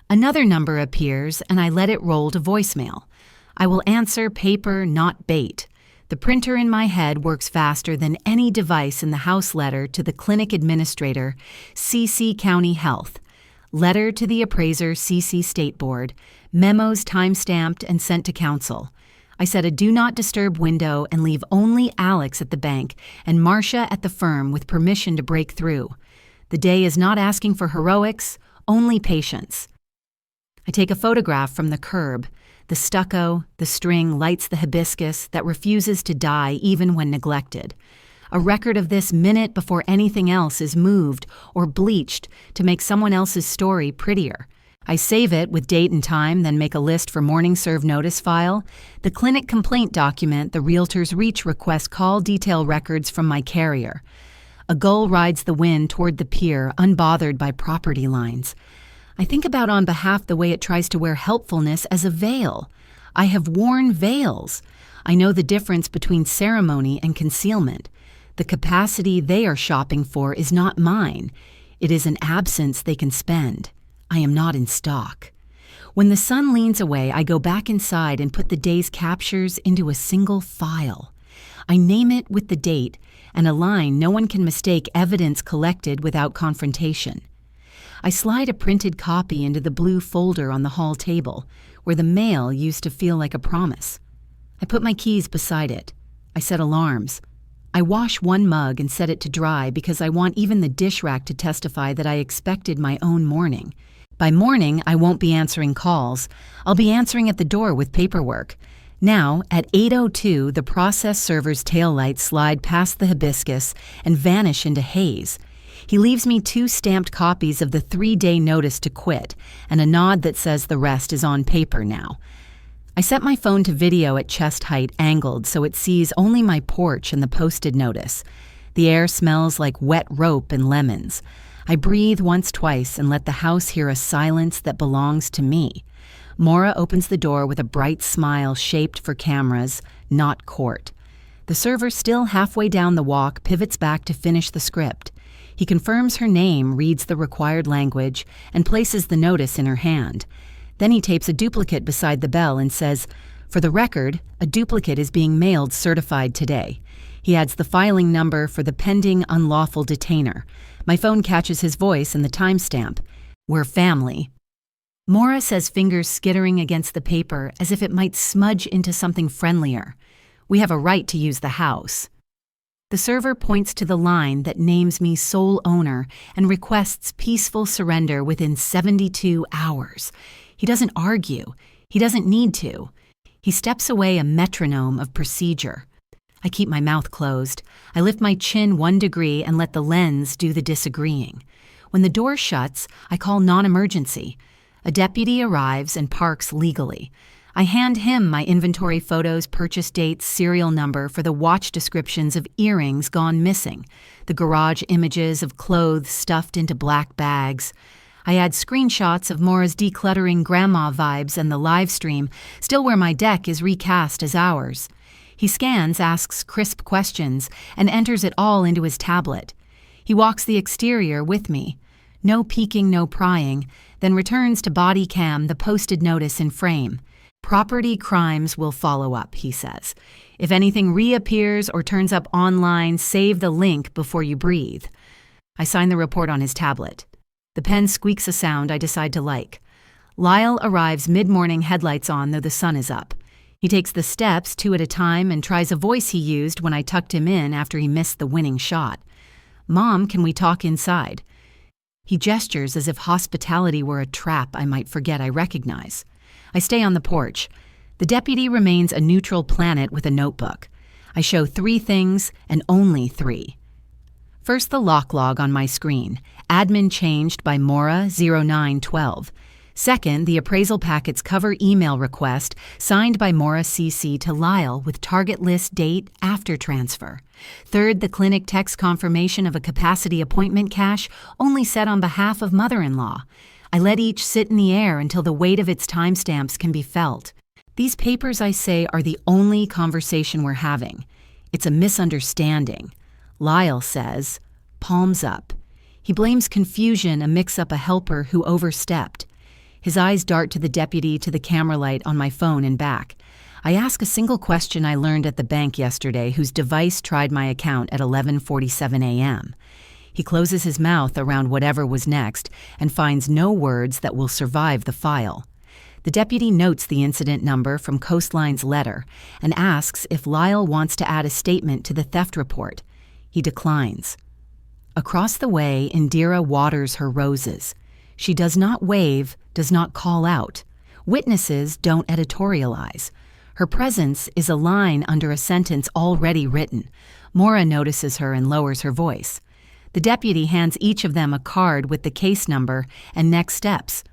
Speaker 1: Another number appears and I let it roll to voicemail. I will answer paper, not bait. The printer in my head works faster than any device in the house letter to the clinic administrator, CC County Health. Letter to the appraiser, CC State Board. Memos time-stamped and sent to council. I set a do not disturb window and leave only Alex at the bank and Marcia at the firm with permission to break through. The day is not asking for heroics, only patience. I take a photograph from the curb. The stucco, the string lights the hibiscus that refuses to die even when neglected. A record of this minute before anything else is moved or bleached to make someone else's story prettier. I save it with date and time, then make a list for morning serve notice file, the clinic complaint document, the realtor's reach request call detail records from my carrier. A gull rides the wind toward the pier, unbothered by property lines. I think about on behalf the way it tries to wear helpfulness as a veil. I have worn veils. I know the difference between ceremony and concealment. The capacity they are shopping for is not mine. It is an absence they can spend. I am not in stock. When the sun leans away, I go back inside and put the day's captures into a single file. I name it with the date and a line no one can mistake evidence collected without confrontation. I slide a printed copy into the blue folder on the hall table, where the mail used to feel like a promise. I put my keys beside it. I set alarms. I wash one mug and set it to dry because I want even the dish rack to testify that I expected my own morning. By morning, I won't be answering calls. I'll be answering at the door with paperwork. Now, at 8:02, the process server's taillights slide past the hibiscus and vanish into haze. He leaves me 2 stamped copies of the 3-day notice to quit and a nod that says the rest is on paper now. I set my phone to video at chest height angled so it sees only my porch and the posted notice. The air smells like wet rope and lemons. I breathe once, twice, and let the house hear a silence that belongs to me. Maura opens the door with a bright smile shaped for cameras, not court. The server, still halfway down the walk, pivots back to finish the script. He confirms her name, reads the required language, and places the notice in her hand. Then he tapes a duplicate beside the bell and says, "For the record, a duplicate is being mailed certified today." He adds the filing number for the pending unlawful detainer. My phone catches his voice and the timestamp. "We're family." Maura says, fingers skittering against the paper as if it might smudge into something friendlier. "We have a right to use the house." The server points to the line that names me sole owner and requests peaceful surrender within 72 hours. He doesn't argue. He doesn't need to. He steps away, a metronome of procedure. I keep my mouth closed. I lift my chin 1 degree and let the lens do the disagreeing. When the door shuts, I call non-emergency. A deputy arrives and parks legally. I hand him my inventory photos, purchase dates, serial number for the watch descriptions of earrings gone missing, the garage images of clothes stuffed into black bags. I add screenshots of Maura's decluttering grandma vibes and the live stream, still where my deck is recast as ours. He scans, asks crisp questions, and enters it all into his tablet. He walks the exterior with me. No peeking, no prying, then returns to body cam the posted notice in frame. "Property crimes will follow up," he says. "If anything reappears or turns up online, save the link before you breathe." I sign the report on his tablet. The pen squeaks a sound I decide to like. Lyle arrives mid-morning, headlights on, though the sun is up. He takes the steps 2 at a time and tries a voice he used when I tucked him in after he missed the winning shot. "Mom, can we talk inside?" He gestures as if hospitality were a trap I might forget I recognize. I stay on the porch. The deputy remains a neutral planet with a notebook. I show 3 things and only 3. First, the lock log on my screen. Admin changed by Mora0912. Second, the appraisal packet's cover email request signed by Mora CC to Lyle with target list date after transfer. Third, the clinic text confirmation of a capacity appointment cash only set on behalf of mother-in-law. I let each sit in the air until the weight of its timestamps can be felt. These papers, I say, are the only conversation we're having. It's a misunderstanding. Lyle says, palms up. He blames confusion, a mix-up, a helper who overstepped. His eyes dart to the deputy, to the camera light on my phone and back. I ask a single question I learned at the bank yesterday, whose device tried my account at 11:47 a.m. He closes his mouth around whatever was next and finds no words that will survive the file. The deputy notes the incident number from Coastline's letter and asks if Lyle wants to add a statement to the theft report. He declines. Across the way, Indira waters her roses. She does not wave, does not call out. Witnesses don't editorialize. Her presence is a line under a sentence already written. Mora notices her and lowers her voice. The deputy hands each of them a card with the case number and next steps.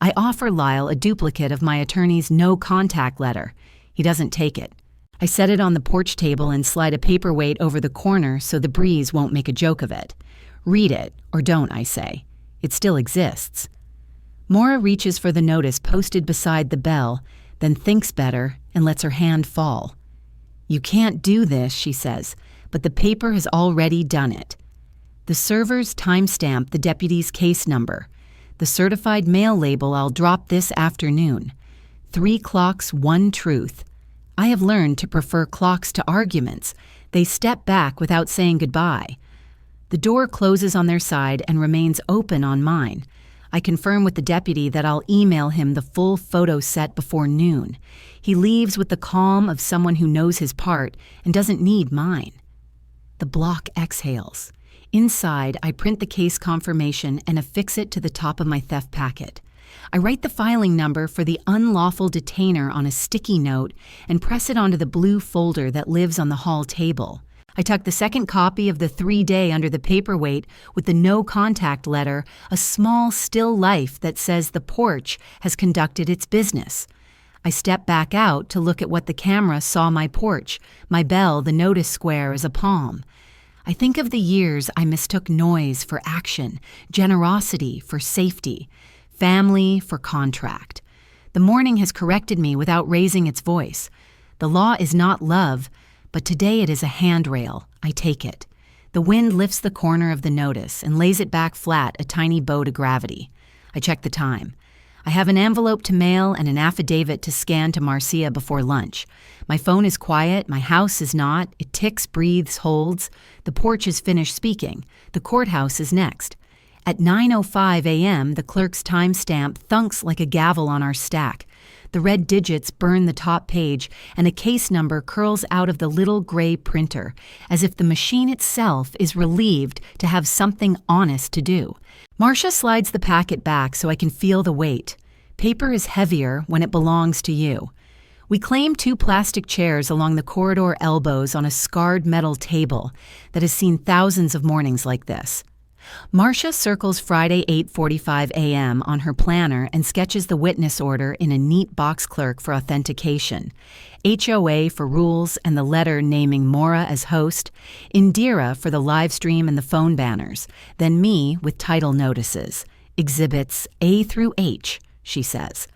Speaker 1: I offer Lyle a duplicate of my attorney's no-contact letter. He doesn't take it. I set it on the porch table and slide a paperweight over the corner so the breeze won't make a joke of it. Read it, or don't, I say. It still exists. Mora reaches for the notice posted beside the bell, then thinks better and lets her hand fall. You can't do this, she says, but the paper has already done it. The servers timestamp the deputy's case number. The certified mail label I'll drop this afternoon. 3 clocks, 1 truth. I have learned to prefer clocks to arguments. They step back without saying goodbye. The door closes on their side and remains open on mine. I confirm with the deputy that I'll email him the full photo set before noon. He leaves with the calm of someone who knows his part and doesn't need mine. The block exhales. Inside, I print the case confirmation and affix it to the top of my theft packet. I write the filing number for the unlawful detainer on a sticky note and press it onto the blue folder that lives on the hall table. I tuck the second copy of the 3-day under the paperweight with the no-contact letter, a small still life that says the porch has conducted its business. I step back out to look at what the camera saw my porch, my bell, the notice square as a palm. I think of the years I mistook noise for action, generosity for safety, family for contract. The morning has corrected me without raising its voice. The law is not love, but today it is a handrail. I take it. The wind lifts the corner of the notice and lays it back flat, a tiny bow to gravity. I check the time. I have an envelope to mail and an affidavit to scan to Marcia before lunch. My phone is quiet, my house is not. It ticks, breathes, holds. The porch is finished speaking. The courthouse is next. At 9:05 a.m., the clerk's timestamp thunks like a gavel on our stack. The red digits burn the top page, and a case number curls out of the little gray printer, as if the machine itself is relieved to have something honest to do. Marcia slides the packet back so I can feel the weight. Paper is heavier when it belongs to you. We claim 2 plastic chairs along the corridor elbows on a scarred metal table that has seen thousands of mornings like this. Marcia circles Friday 8:45 a.m. on her planner and sketches the witness order in a neat box clerk for authentication, HOA for rules and the letter naming Mora as host, Indira for the live stream and the phone banners, then me with title notices, exhibits A through H, she says.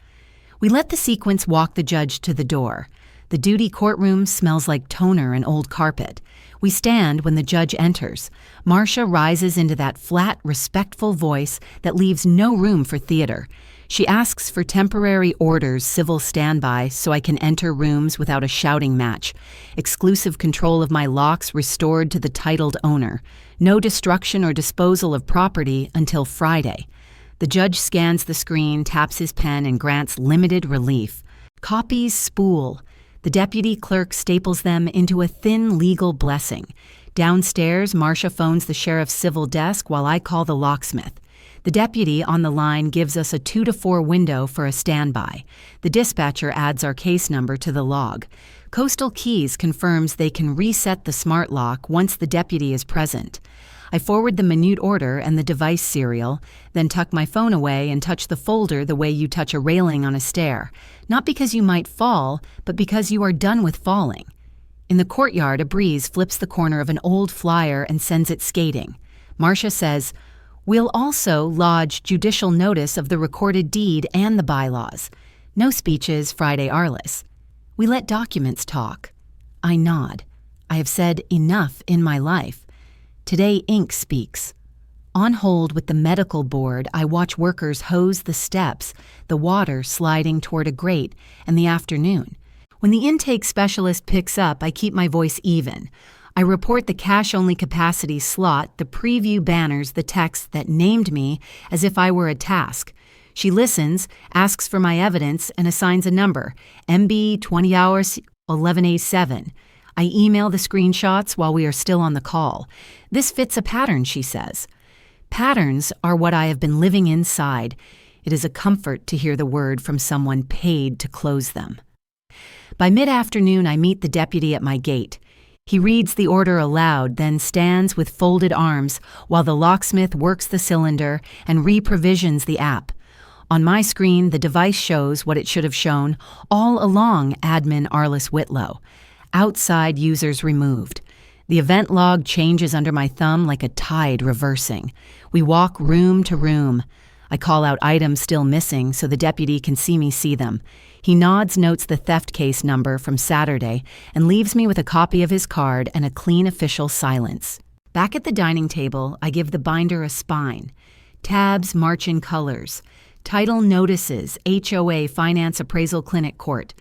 Speaker 1: We let the sequence walk the judge to the door. The duty courtroom smells like toner and old carpet. We stand when the judge enters. Marcia rises into that flat, respectful voice that leaves no room for theater. She asks for temporary orders, civil standby, so I can enter rooms without a shouting match. Exclusive control of my locks restored to the titled owner. No destruction or disposal of property until Friday. The judge scans the screen, taps his pen, and grants limited relief. Copies spool. The deputy clerk staples them into a thin legal blessing. Downstairs, Marcia phones the sheriff's civil desk while I call the locksmith. The deputy on the line gives us a 2 to 4 window for a standby. The dispatcher adds our case number to the log. Coastal Keys confirms they can reset the smart lock once the deputy is present. I forward the minute order and the device serial, then tuck my phone away and touch the folder the way you touch a railing on a stair, not because you might fall, but because you are done with falling. In the courtyard, a breeze flips the corner of an old flyer and sends it skating. Marcia says, "We'll also lodge judicial notice of the recorded deed and the bylaws. No speeches Friday Arliss." We let documents talk. I nod. I have said enough in my life. Today ink speaks. On hold with the medical board, I watch workers hose the steps, the water sliding toward a grate, and the afternoon. When the intake specialist picks up, I keep my voice even. I report the cash-only capacity slot, the preview banners, the text that named me as if I were a task. She listens, asks for my evidence, and assigns a number, MB 20 hours 11A7. I email the screenshots while we are still on the call. This fits a pattern, she says. Patterns are what I have been living inside. It is a comfort to hear the word from someone paid to close them. By mid-afternoon, I meet the deputy at my gate. He reads the order aloud, then stands with folded arms while the locksmith works the cylinder and re-provisions the app. On my screen, the device shows what it should have shown all along, admin Arliss Whitlow. Outside users removed. The event log changes under my thumb like a tide reversing. We walk room to room. I call out items still missing so the deputy can see me see them. He notes the theft case number from Saturday and leaves me with a copy of his card and a clean official silence. Back at the dining table, I give the binder a spine. Tabs march in colors. Title notices, HOA Finance Appraisal Clinic Court.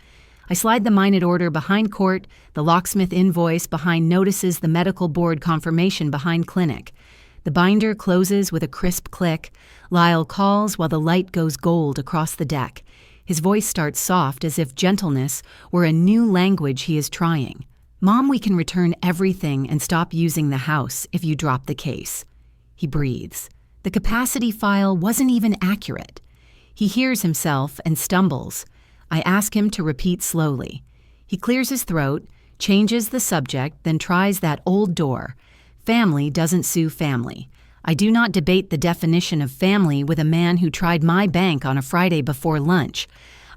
Speaker 1: I slide the minute order behind court, the locksmith invoice behind notices, the medical board confirmation behind clinic. The binder closes with a crisp click. Lyle calls while the light goes gold across the deck. His voice starts soft as if gentleness were a new language he is trying. "Mom, we can return everything and stop using the house if you drop the case." He breathes. The capacity file wasn't even accurate. He hears himself and stumbles. I ask him to repeat slowly. He clears his throat, changes the subject, then tries that old door. Family doesn't sue family. I do not debate the definition of family with a man who tried my bank on a Friday before lunch.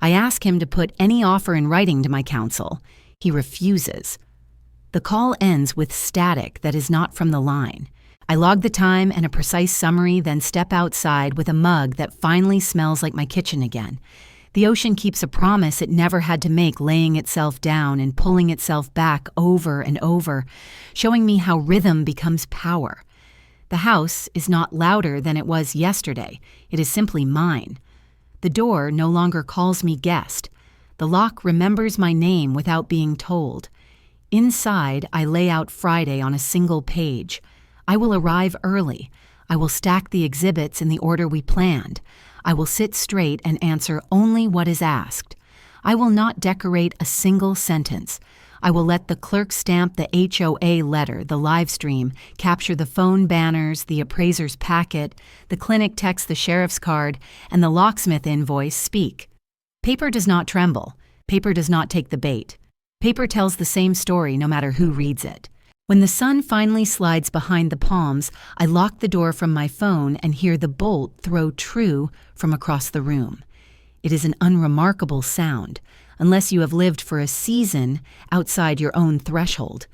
Speaker 1: I ask him to put any offer in writing to my counsel. He refuses. The call ends with static that is not from the line. I log the time and a precise summary, then step outside with a mug that finally smells like my kitchen again. The ocean keeps a promise it never had to make, laying itself down and pulling itself back over and over, showing me how rhythm becomes power. The house is not louder than it was yesterday. It is simply mine. The door no longer calls me guest. The lock remembers my name without being told. Inside, I lay out Friday on a single page. I will arrive early. I will stack the exhibits in the order we planned. I will sit straight and answer only what is asked. I will not decorate a single sentence. I will let the clerk stamp the HOA letter, the live stream, capture the phone banners, the appraiser's packet, the clinic text, the sheriff's card, and the locksmith invoice speak. Paper does not tremble. Paper does not take the bait. Paper tells the same story no matter who reads it. When the sun finally slides behind the palms, I lock the door from my phone and hear the bolt throw true from across the room. It is an unremarkable sound, unless you have lived for a season outside your own threshold.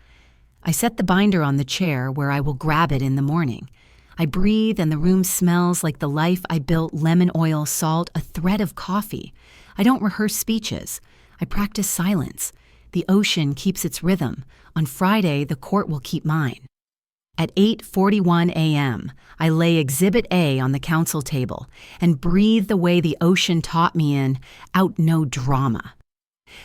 Speaker 1: I set the binder on the chair where I will grab it in the morning. I breathe and the room smells like the life I built: lemon oil, salt, a thread of coffee. I don't rehearse speeches. I practice silence. The ocean keeps its rhythm. On Friday, the court will keep mine. At 8:41 a.m., I lay Exhibit A on the counsel table and breathe the way the ocean taught me in Out No Drama.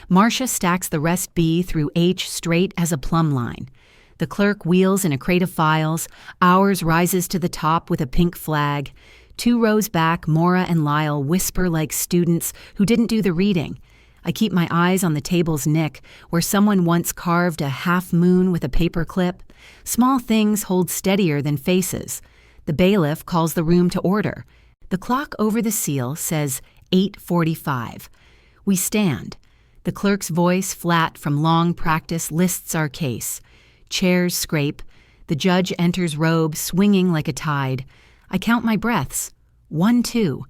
Speaker 1: Marcia stacks the rest B through H straight as a plumb line. The clerk wheels in a crate of files. Ours rises to the top with a pink flag. 2 rows back, Maura and Lyle whisper like students who didn't do the reading. I keep my eyes on the table's nick, where someone once carved a half moon with a paper clip. Small things hold steadier than faces. The bailiff calls the room to order. The clock over the seal says 8:45. We stand. The clerk's voice, flat from long practice, lists our case. Chairs scrape. The judge enters robe, swinging like a tide. I count my breaths. 1, 2.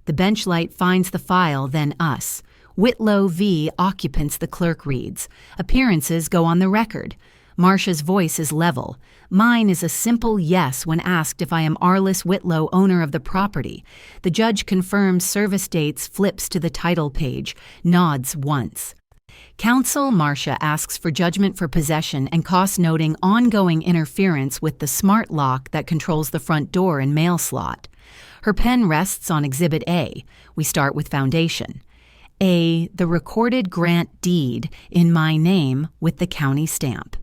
Speaker 1: The bench light finds the file, then us. Whitlow v. Occupants, the clerk reads. Appearances go on the record. Marcia's voice is level. Mine is a simple yes when asked if I am Arliss Whitlow, owner of the property. The judge confirms service dates, flips to the title page, nods once. Counsel Marcia asks for judgment for possession and costs, noting ongoing interference with the smart lock that controls the front door and mail slot. Her pen rests on Exhibit A. We start with foundation. A, the recorded grant deed in my name with the county stamp.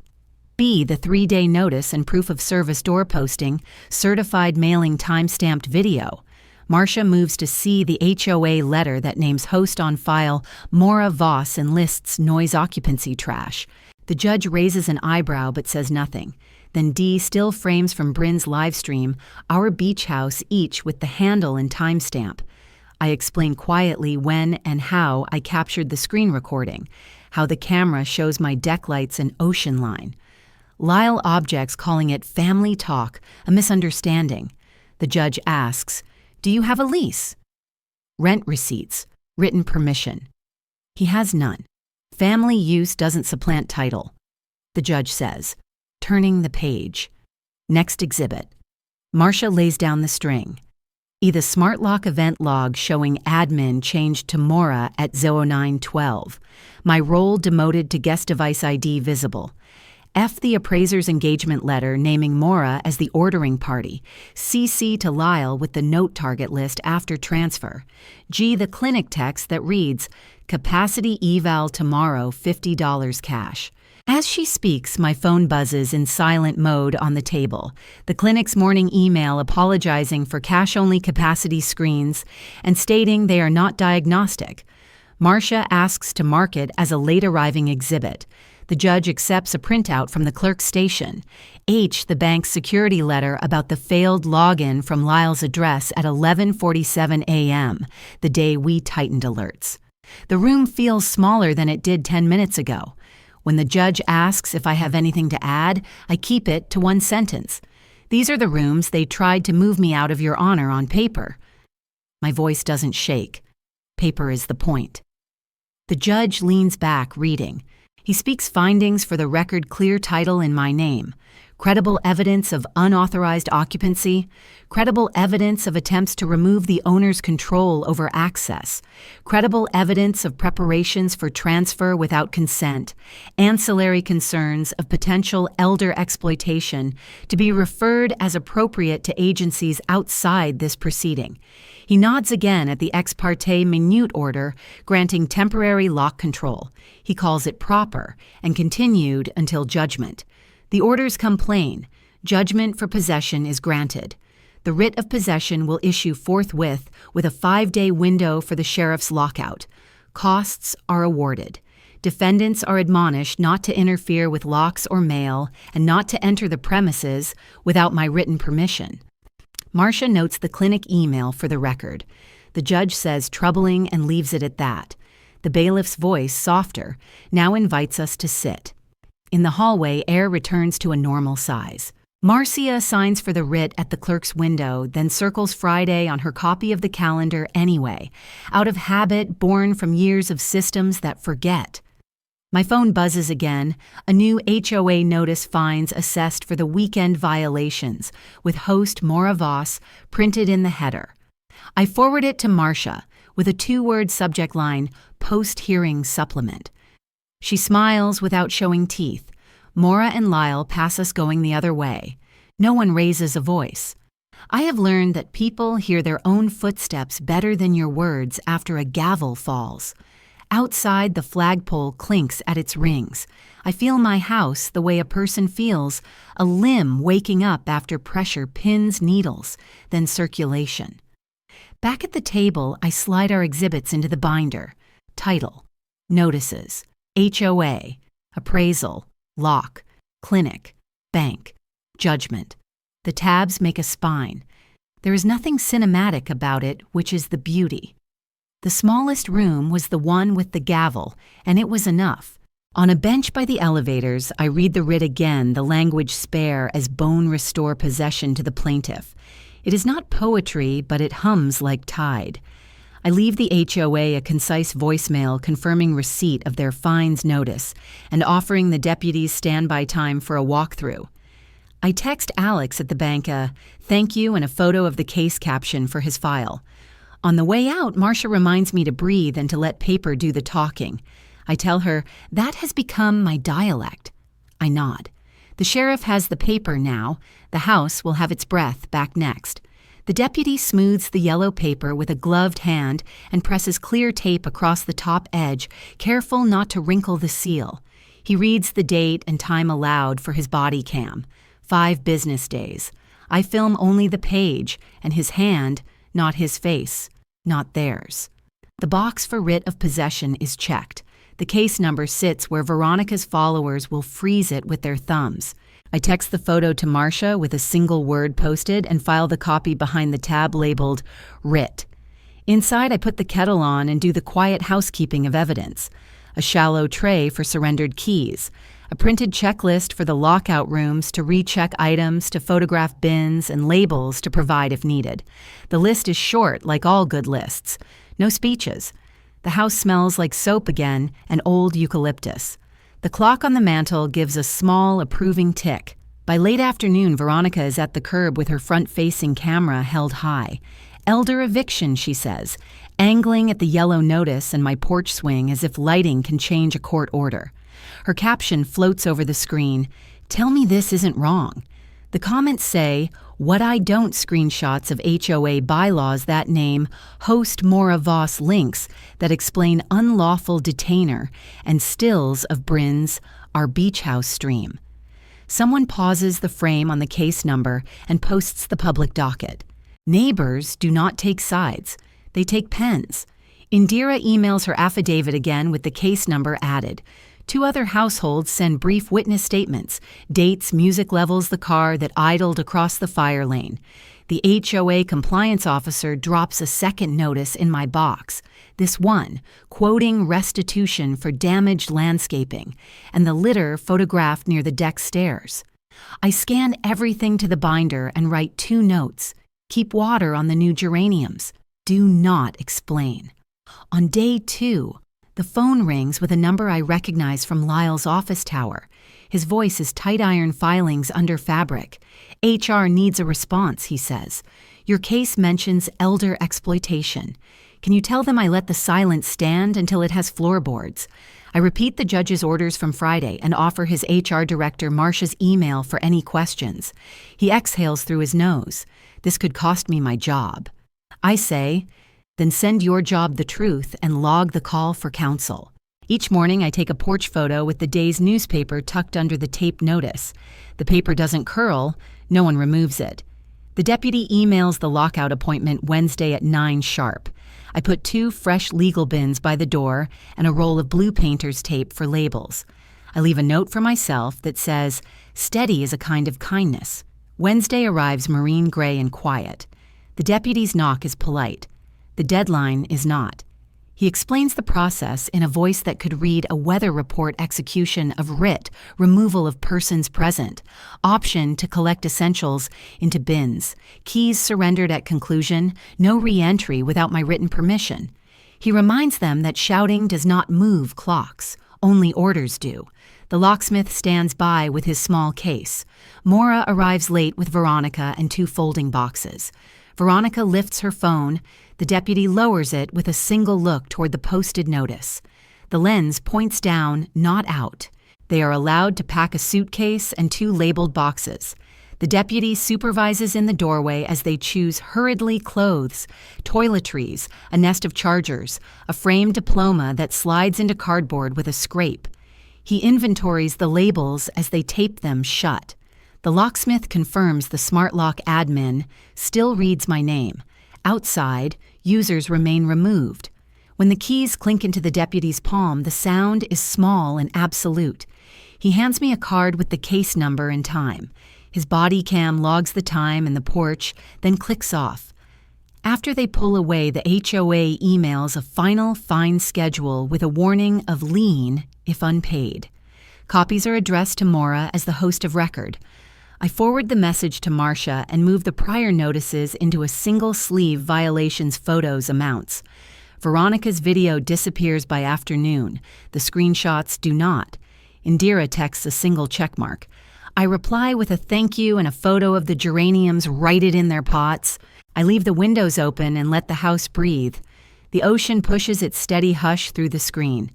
Speaker 1: B, the 3-day notice and proof of service door posting, certified mailing time-stamped video. Marcia moves to C, the HOA letter that names host on file Maura Voss and lists noise occupancy trash. The judge raises an eyebrow but says nothing. Then D, still frames from Bryn's live stream, our beach house, each with the handle and timestamp. I explain quietly when and how I captured the screen recording, how the camera shows my deck lights and ocean line. Lyle objects, calling it family talk, a misunderstanding. The judge asks, do you have a lease? Rent receipts, written permission. He has none. Family use doesn't supplant title. The judge says, turning the page. Next exhibit. Marcia lays down the string. E, the smart lock event log showing admin changed to Maura at 0912. My role demoted to guest device ID visible. F, the appraiser's engagement letter naming Maura as the ordering party. CC to Lyle with the note target list after transfer. G, the clinic text that reads, capacity eval tomorrow, $50 cash. As she speaks, my phone buzzes in silent mode on the table. The clinic's morning email apologizing for cash-only capacity screens and stating they are not diagnostic. Marcia asks to mark it as a late-arriving exhibit. The judge accepts a printout from the clerk's station. H, the bank's security letter about the failed login from Lyle's address at 11:47 a.m., the day we tightened alerts. The room feels smaller than it did 10 minutes ago. When the judge asks if I have anything to add, I keep it to one sentence. These are the rooms they tried to move me out of, Your Honor, on paper. My voice doesn't shake. Paper is the point. The judge leans back, reading. He speaks findings for the record, clear title in my name. Credible evidence of unauthorized occupancy. Credible evidence of attempts to remove the owner's control over access. Credible evidence of preparations for transfer without consent. Ancillary concerns of potential elder exploitation to be referred as appropriate to agencies outside this proceeding. He nods again at the ex parte minute order granting temporary lock control. He calls it proper and continued until judgment. The orders come plain. Judgment for possession is granted. The writ of possession will issue forthwith with a 5-day window for the sheriff's lockout. Costs are awarded. Defendants are admonished not to interfere with locks or mail and not to enter the premises without my written permission. Marcia notes the clinic email for the record. The judge says troubling and leaves it at that. The bailiff's voice, softer, now invites us to sit. In the hallway, air returns to a normal size. Marcia signs for the writ at the clerk's window, then circles Friday on her copy of the calendar anyway, out of habit born from years of systems that forget. My phone buzzes again. A new HOA notice fines assessed for the weekend violations, with host Maura Voss printed in the header. I forward it to Marcia with a 2-word subject line, post-hearing supplement. She smiles without showing teeth. Maura and Lyle pass us going the other way. No one raises a voice. I have learned that people hear their own footsteps better than your words after a gavel falls. Outside, the flagpole clinks at its rings. I feel my house the way a person feels a limb waking up after pressure pins needles, then circulation. Back at the table, I slide our exhibits into the binder. Title, notices, HOA, appraisal, lock, clinic, bank, judgment. The tabs make a spine. There is nothing cinematic about it, which is the beauty. The smallest room was the one with the gavel, and it was enough. On a bench by the elevators, I read the writ again, the language spare as bone restore possession to the plaintiff. It is not poetry, but it hums like tide. I leave the HOA a concise voicemail confirming receipt of their fines notice and offering the deputies standby time for a walkthrough. I text Alex at the bank a thank you and a photo of the case caption for his file. On the way out, Marcia reminds me to breathe and to let paper do the talking. I tell her that has become my dialect. I nod. The sheriff has the paper now. The house will have its breath back next. The deputy smooths the yellow paper with a gloved hand and presses clear tape across the top edge, careful not to wrinkle the seal. He reads the date and time aloud for his body cam. 5 business days. I film only the page, and his hand, not his face, not theirs. The box for writ of possession is checked. The case number sits where Veronica's followers will freeze it with their thumbs. I text the photo to Marcia with a single word posted and file the copy behind the tab labeled writ. Inside, I put the kettle on and do the quiet housekeeping of evidence. A shallow tray for surrendered keys. A printed checklist for the lockout rooms to recheck items, to photograph bins, and labels to provide if needed. The list is short, like all good lists. No speeches. The house smells like soap again and old eucalyptus. The clock on the mantel gives a small, approving tick. By late afternoon, Veronica is at the curb with her front-facing camera held high. Elder eviction, she says, angling at the yellow notice and my porch swing as if lighting can change a court order. Her caption floats over the screen, "Tell me this isn't wrong." The comments say, "What I don't" screenshots of HOA bylaws that name host Mora Voss links that explain unlawful detainer and stills of Bryn's Our Beach House stream. Someone pauses the frame on the case number and posts the public docket. Neighbors do not take sides. They take pens. Indira emails her affidavit again with the case number added. 2 other households send brief witness statements, dates, music levels the car that idled across the fire lane. The HOA compliance officer drops a second notice in my box, this one, quoting restitution for damaged landscaping, and the litter photographed near the deck stairs. I scan everything to the binder and write 2 notes. Keep water on the new geraniums. Do not explain. On day 2, the phone rings with a number I recognize from Lyle's office tower. His voice is tight iron filings under fabric. HR needs a response, he says. Your case mentions elder exploitation. Can you tell them I let the silence stand until it has floorboards? I repeat the judge's orders from Friday and offer his HR director Marcia's email for any questions. He exhales through his nose. This could cost me my job. I say, then send your job the truth and log the call for counsel. Each morning I take a porch photo with the day's newspaper tucked under the tape notice. The paper doesn't curl, no one removes it. The deputy emails the lockout appointment Wednesday at 9 sharp. I put 2 fresh legal bins by the door and a roll of blue painter's tape for labels. I leave a note for myself that says, steady is a kind of kindness. Wednesday arrives marine gray and quiet. The deputy's knock is polite. The deadline is not. He explains the process in a voice that could read a weather report execution of writ, removal of persons present, option to collect essentials into bins, keys surrendered at conclusion, no re-entry without my written permission. He reminds them that shouting does not move clocks, only orders do. The locksmith stands by with his small case. Mora arrives late with Veronica and 2 folding boxes. Veronica lifts her phone. The deputy lowers it with a single look toward the posted notice. The lens points down, not out. They are allowed to pack a suitcase and 2 labeled boxes. The deputy supervises in the doorway as they choose hurriedly clothes, toiletries, a nest of chargers, a framed diploma that slides into cardboard with a scrape. He inventories the labels as they tape them shut. The locksmith confirms the smart lock admin still reads my name. Outside, users remain removed. When the keys clink into the deputy's palm, the sound is small and absolute. He hands me a card with the case number and time. His body cam logs the time and the porch, then clicks off. After they pull away, the HOA emails a final fine schedule with a warning of lien if unpaid. Copies are addressed to Maura as the host of record. I forward the message to Marcia and move the prior notices into a single sleeve violations photos amounts. Veronica's video disappears by afternoon. The screenshots do not. Indira texts a single checkmark. I reply with a thank you and a photo of the geraniums righted in their pots. I leave the windows open and let the house breathe. The ocean pushes its steady hush through the screen.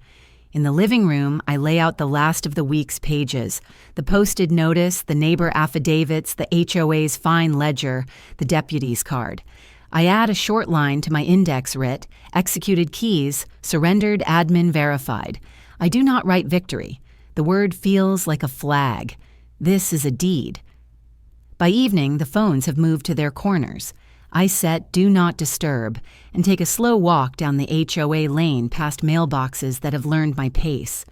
Speaker 1: In the living room, I lay out the last of the week's pages. The posted notice, the neighbor affidavits, the HOA's fine ledger, the deputy's card. I add a short line to my index writ, executed keys, surrendered admin verified. I do not write victory. The word feels like a flag. This is a deed. By evening, the phones have moved to their corners. I set Do Not Disturb and take a slow walk down the HOA lane past mailboxes that have learned my pace.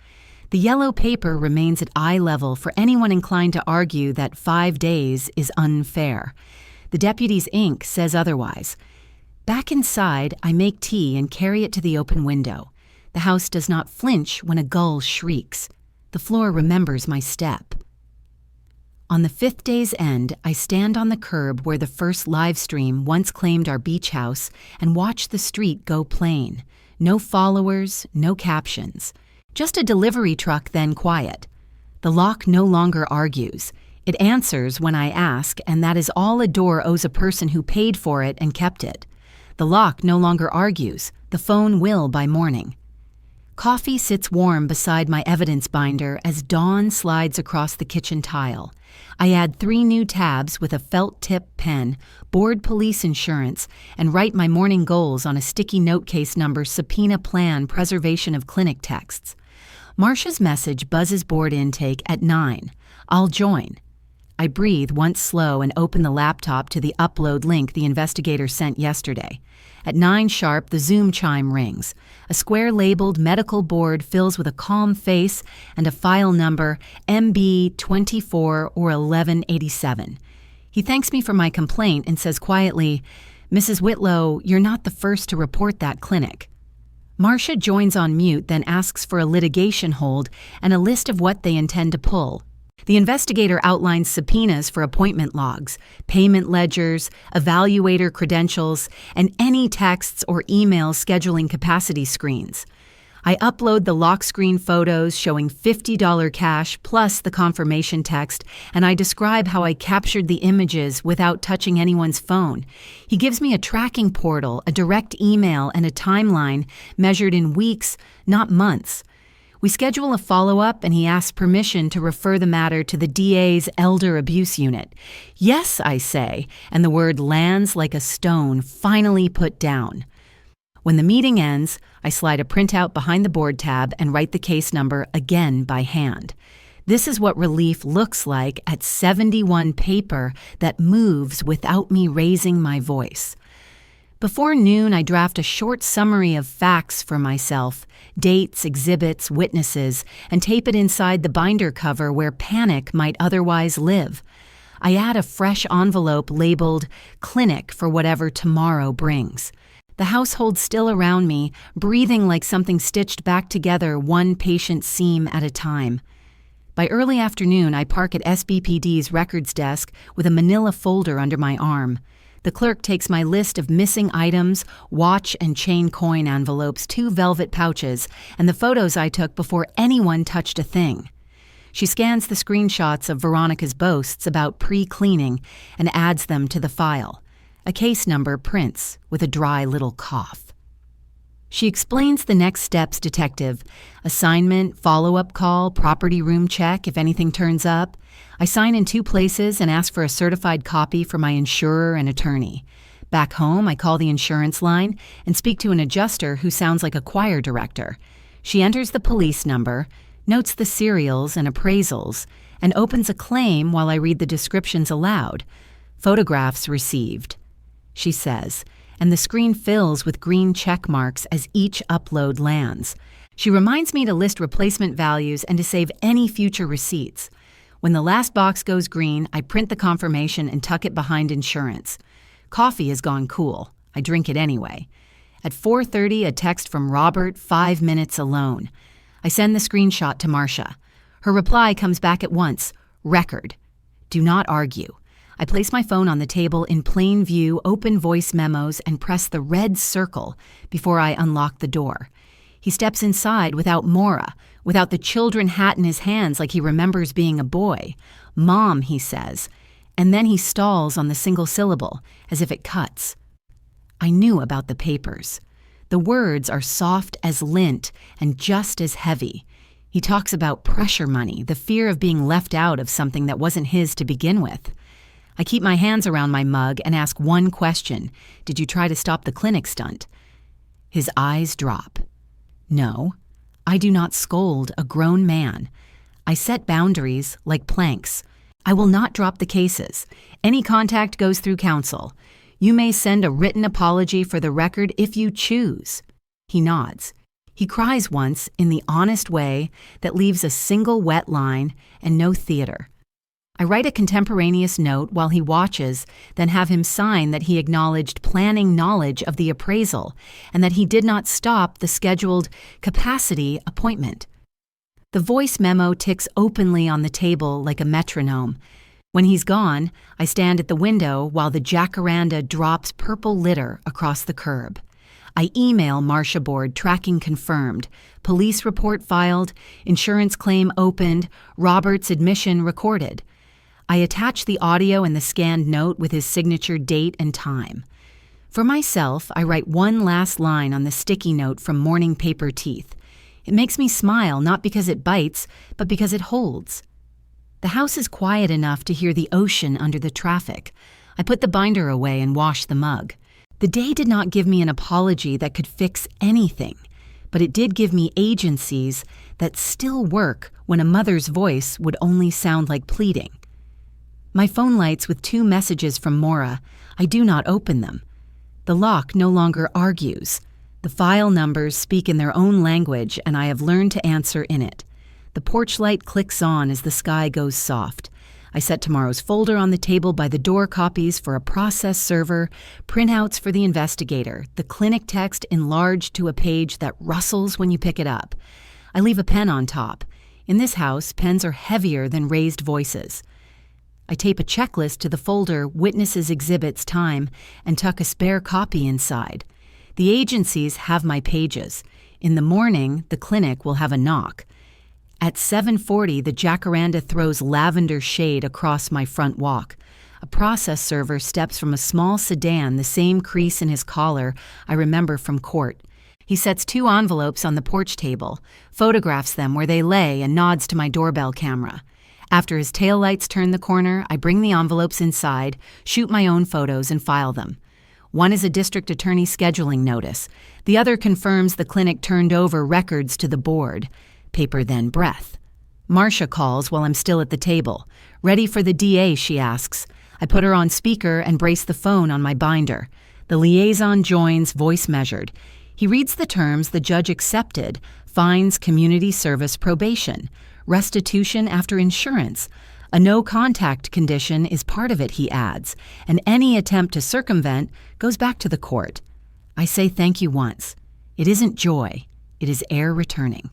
Speaker 1: The yellow paper remains at eye level for anyone inclined to argue that 5 days is unfair. The deputy's ink says otherwise. Back inside, I make tea and carry it to the open window. The house does not flinch when a gull shrieks. The floor remembers my step. On the 5th day's end, I stand on the curb where the first live stream once claimed our beach house and watch the street go plain. No followers, no captions. Just a delivery truck, then quiet. The lock no longer argues. It answers when I ask, and that is all a door owes a person who paid for it and kept it. The lock no longer argues. The phone will by morning. Coffee sits warm beside my evidence binder as dawn slides across the kitchen tile. I add 3 new tabs with a felt tip pen, board police insurance, and write my morning goals on a sticky note case number subpoena plan preservation of clinic texts. Marcia's message buzzes board intake at 9. I'll join. I breathe once slow and open the laptop to the upload link the investigator sent yesterday. At 9 sharp, the Zoom chime rings. A square labeled medical board fills with a calm face and a file number MB24 or 1187. He thanks me for my complaint and says quietly, "Mrs. Whitlow, you're not the first to report that clinic." Marcia joins on mute, then asks for a litigation hold and a list of what they intend to pull. The investigator outlines subpoenas for appointment logs, payment ledgers, evaluator credentials, and any texts or emails scheduling capacity screens. I upload the lock screen photos showing $50 cash plus the confirmation text, and I describe how I captured the images without touching anyone's phone. He gives me a tracking portal, a direct email, and a timeline measured in weeks, not months. We schedule a follow-up, and he asks permission to refer the matter to the DA's Elder Abuse Unit. Yes, I say, and the word lands like a stone finally put down. When the meeting ends, I slide a printout behind the board tab and write the case number again by hand. This is what relief looks like at 71 paper that moves without me raising my voice. Before noon, I draft a short summary of facts for myself, dates, exhibits, witnesses, and tape it inside the binder cover where panic might otherwise live. I add a fresh envelope labeled "Clinic for whatever tomorrow brings." The house holds still around me, breathing like something stitched back together one patient seam at a time. By early afternoon, I park at SBPD's records desk with a manila folder under my arm. The clerk takes my list of missing items, watch and chain coin envelopes, 2 velvet pouches, and the photos I took before anyone touched a thing. She scans the screenshots of Veronica's boasts about pre-cleaning and adds them to the file. A case number prints with a dry little cough. She explains the next steps, detective. Assignment, follow-up call, property room check if anything turns up. I sign in 2 places and ask for a certified copy for my insurer and attorney. Back home, I call the insurance line and speak to an adjuster who sounds like a choir director. She enters the police number, notes the serials and appraisals, and opens a claim while I read the descriptions aloud. Photographs received, she says, and the screen fills with green check marks as each upload lands. She reminds me to list replacement values and to save any future receipts. When the last box goes green, I print the confirmation and tuck it behind insurance. Coffee has gone cool. I drink it anyway. At 4:30, a text from Robert, 5 minutes alone. I send the screenshot to Marcia. Her reply comes back at once. Record. Do not argue. I place my phone on the table in plain view, open voice memos, and press the red circle before I unlock the door. He steps inside without Maura, without the children hat in his hands like he remembers being a boy. Mom, he says. And then he stalls on the single syllable, as if it cuts. I knew about the papers. The words are soft as lint and just as heavy. He talks about pressure money, the fear of being left out of something that wasn't his to begin with. I keep my hands around my mug and ask one question. Did you try to stop the clinic stunt? His eyes drop. No, I do not scold a grown man. I set boundaries like planks. I will not drop the cases. Any contact goes through counsel. You may send a written apology for the record if you choose. He nods. He cries once in the honest way that leaves a single wet line and no theater. I write a contemporaneous note while he watches, then have him sign that he acknowledged planning knowledge of the appraisal and that he did not stop the scheduled capacity appointment. The voice memo ticks openly on the table like a metronome. When he's gone, I stand at the window while the jacaranda drops purple litter across the curb. I email Marcia board tracking confirmed, police report filed, insurance claim opened, Robert's admission recorded. I attach the audio and the scanned note with his signature date and time. For myself, I write one last line on the sticky note from morning paper teeth. It makes me smile not because it bites, but because it holds. The house is quiet enough to hear the ocean under the traffic. I put the binder away and wash the mug. The day did not give me an apology that could fix anything, but it did give me agencies that still work when a mother's voice would only sound like pleading. My phone lights with 2 messages from Maura. I do not open them. The lock no longer argues. The file numbers speak in their own language, and I have learned to answer in it. The porch light clicks on as the sky goes soft. I set tomorrow's folder on the table by the door, copies for a process server, printouts for the investigator, the clinic text enlarged to a page that rustles when you pick it up. I leave a pen on top. In this house, pens are heavier than raised voices. I tape a checklist to the folder Witnesses Exhibits Time and tuck a spare copy inside. The agencies have my pages. In the morning, the clinic will have a knock. At 7:40, the jacaranda throws lavender shade across my front walk. A process server steps from a small sedan, the same crease in his collar I remember from court. He sets 2 envelopes on the porch table, photographs them where they lay, and nods to my doorbell camera. After his taillights turn the corner, I bring the envelopes inside, shoot my own photos, and file them. One is a district attorney scheduling notice. The other confirms the clinic turned over records to the board. Paper then breath. Marcia calls while I'm still at the table. Ready for the DA, she asks. I put her on speaker and brace the phone on my binder. The liaison joins, voice measured. He reads the terms the judge accepted: fines, community service, probation, restitution after insurance. A no-contact condition is part of it, he adds, and any attempt to circumvent goes back to the court. I say thank you once. It isn't joy. It is air returning.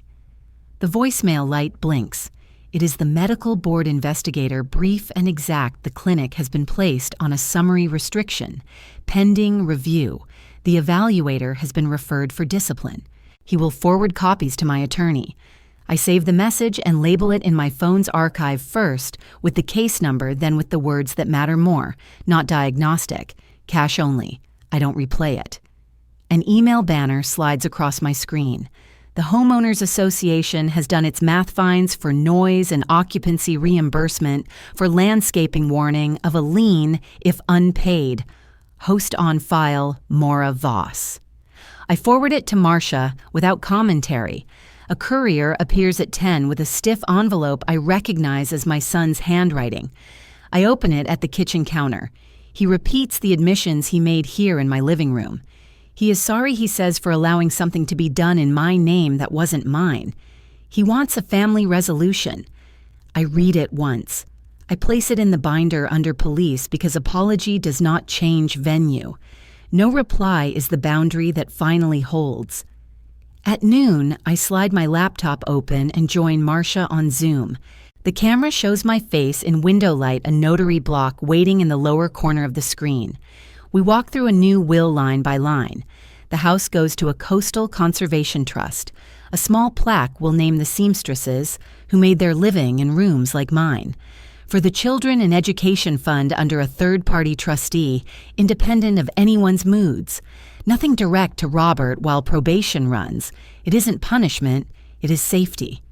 Speaker 1: The voicemail light blinks. It is the medical board investigator, brief and exact. The clinic has been placed on a summary restriction. Pending review. The evaluator has been referred for discipline. He will forward copies to my attorney. I save the message and label it in my phone's archive first with the case number, then with the words that matter more, not diagnostic, cash only. I don't replay it. An email banner slides across my screen. The Homeowners Association has done its math fines for noise and occupancy reimbursement for landscaping warning of a lien if unpaid. Host on file, Maura Voss. I forward it to Marcia without commentary. A courier appears at 10 with a stiff envelope I recognize as my son's handwriting. I open it at the kitchen counter. He repeats the admissions he made here in my living room. He is sorry, he says, for allowing something to be done in my name that wasn't mine. He wants a family resolution. I read it once. I place it in the binder under police because apology does not change venue. No reply is the boundary that finally holds. At noon, I slide my laptop open and join Marcia on Zoom. The camera shows my face in window light, a notary block waiting in the lower corner of the screen. We walk through a new will line by line. The house goes to a coastal conservation trust. A small plaque will name the seamstresses who made their living in rooms like mine. For the Children and Education Fund under a third-party trustee, independent of anyone's moods. Nothing direct to Robert while probation runs. It isn't punishment, it is safety.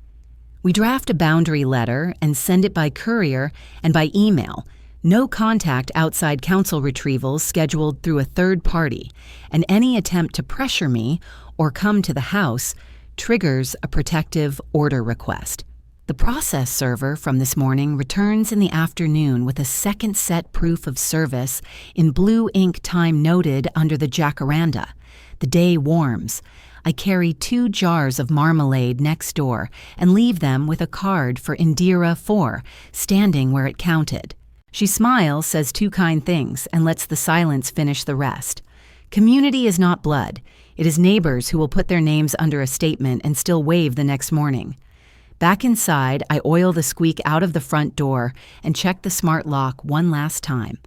Speaker 1: We draft a boundary letter and send it by courier and by email. No contact outside counsel retrievals scheduled through a third party, and any attempt to pressure me or come to the house triggers a protective order request. The process server from this morning returns in the afternoon with a second set proof of service in blue ink time noted under the jacaranda. The day warms. I carry 2 jars of marmalade next door and leave them with a card for Indira 4, standing where it counted. She smiles, says 2 kind things, and lets the silence finish the rest. Community is not blood. It is neighbors who will put their names under a statement and still wave the next morning. Back inside, I oil the squeak out of the front door and check the smart lock one last time.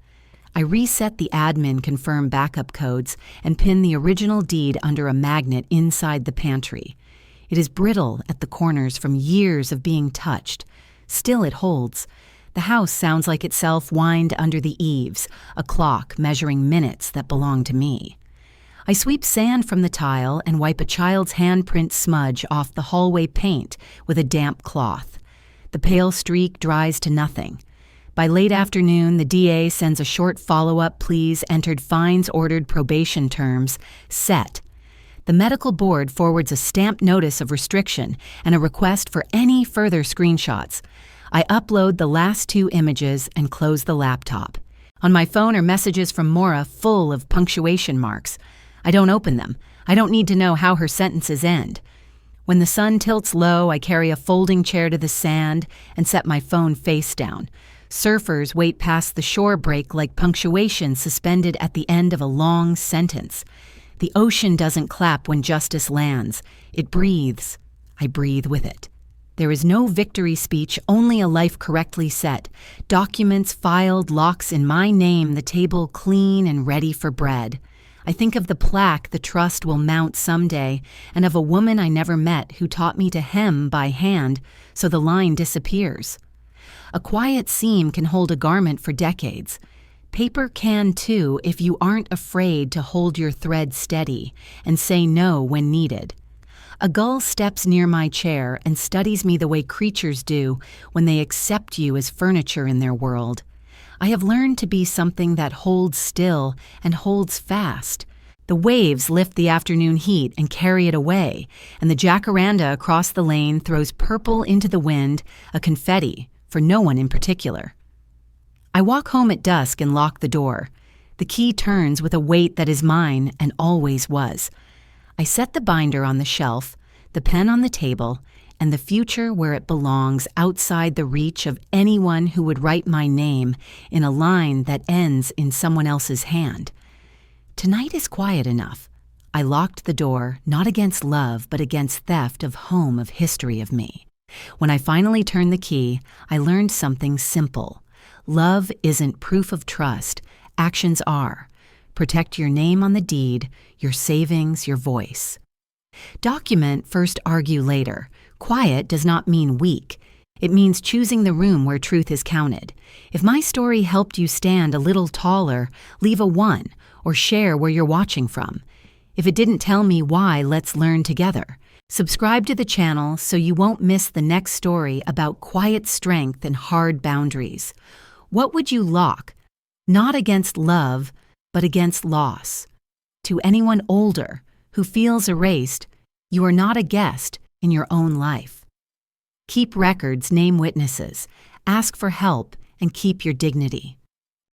Speaker 1: I reset the admin confirm backup codes and pin the original deed under a magnet inside the pantry. It is brittle at the corners from years of being touched. Still it holds. The house sounds like itself whined under the eaves, a clock measuring minutes that belong to me. I sweep sand from the tile and wipe a child's handprint smudge off the hallway paint with a damp cloth. The pale streak dries to nothing. By late afternoon, the DA sends a short follow-up pleas entered fines ordered probation terms, set. The medical board forwards a stamped notice of restriction and a request for any further screenshots. I upload the last 2 images and close the laptop. On my phone are messages from Maura full of punctuation marks. I don't open them. I don't need to know how her sentences end. When the sun tilts low, I carry a folding chair to the sand and set my phone face down. Surfers wait past the shore break like punctuation suspended at the end of a long sentence. The ocean doesn't clap when justice lands. It breathes. I breathe with it. There is no victory speech, only a life correctly set. Documents filed, locks in my name, the table clean and ready for bread. I think of the plaque the trust will mount someday, and of a woman I never met who taught me to hem by hand so the line disappears. A quiet seam can hold a garment for decades. Paper can too if you aren't afraid to hold your thread steady and say no when needed. A gull steps near my chair and studies me the way creatures do when they accept you as furniture in their world. I have learned to be something that holds still and holds fast. The waves lift the afternoon heat and carry it away, and the jacaranda across the lane throws purple into the wind, a confetti, for no one in particular. I walk home at dusk and lock the door. The key turns with a weight that is mine and always was. I set the binder on the shelf, the pen on the table, and the future where it belongs outside the reach of anyone who would write my name in a line that ends in someone else's hand. Tonight is quiet enough. I locked the door, not against love, but against theft of home, of history of me. When I finally turned the key, I learned something simple. Love isn't proof of trust. Actions are. Protect your name on the deed, your savings, your voice. Document first, argue later. Quiet does not mean weak. It means choosing the room where truth is counted. If my story helped you stand a little taller, leave a 1 or share where you're watching from. If it didn't tell me why, let's learn together. Subscribe to the channel so you won't miss the next story about quiet strength and hard boundaries. What would you lock? Not against love, but against loss. To anyone older who feels erased, you are not a guest in your own life. Keep records, name witnesses, ask for help, and keep your dignity.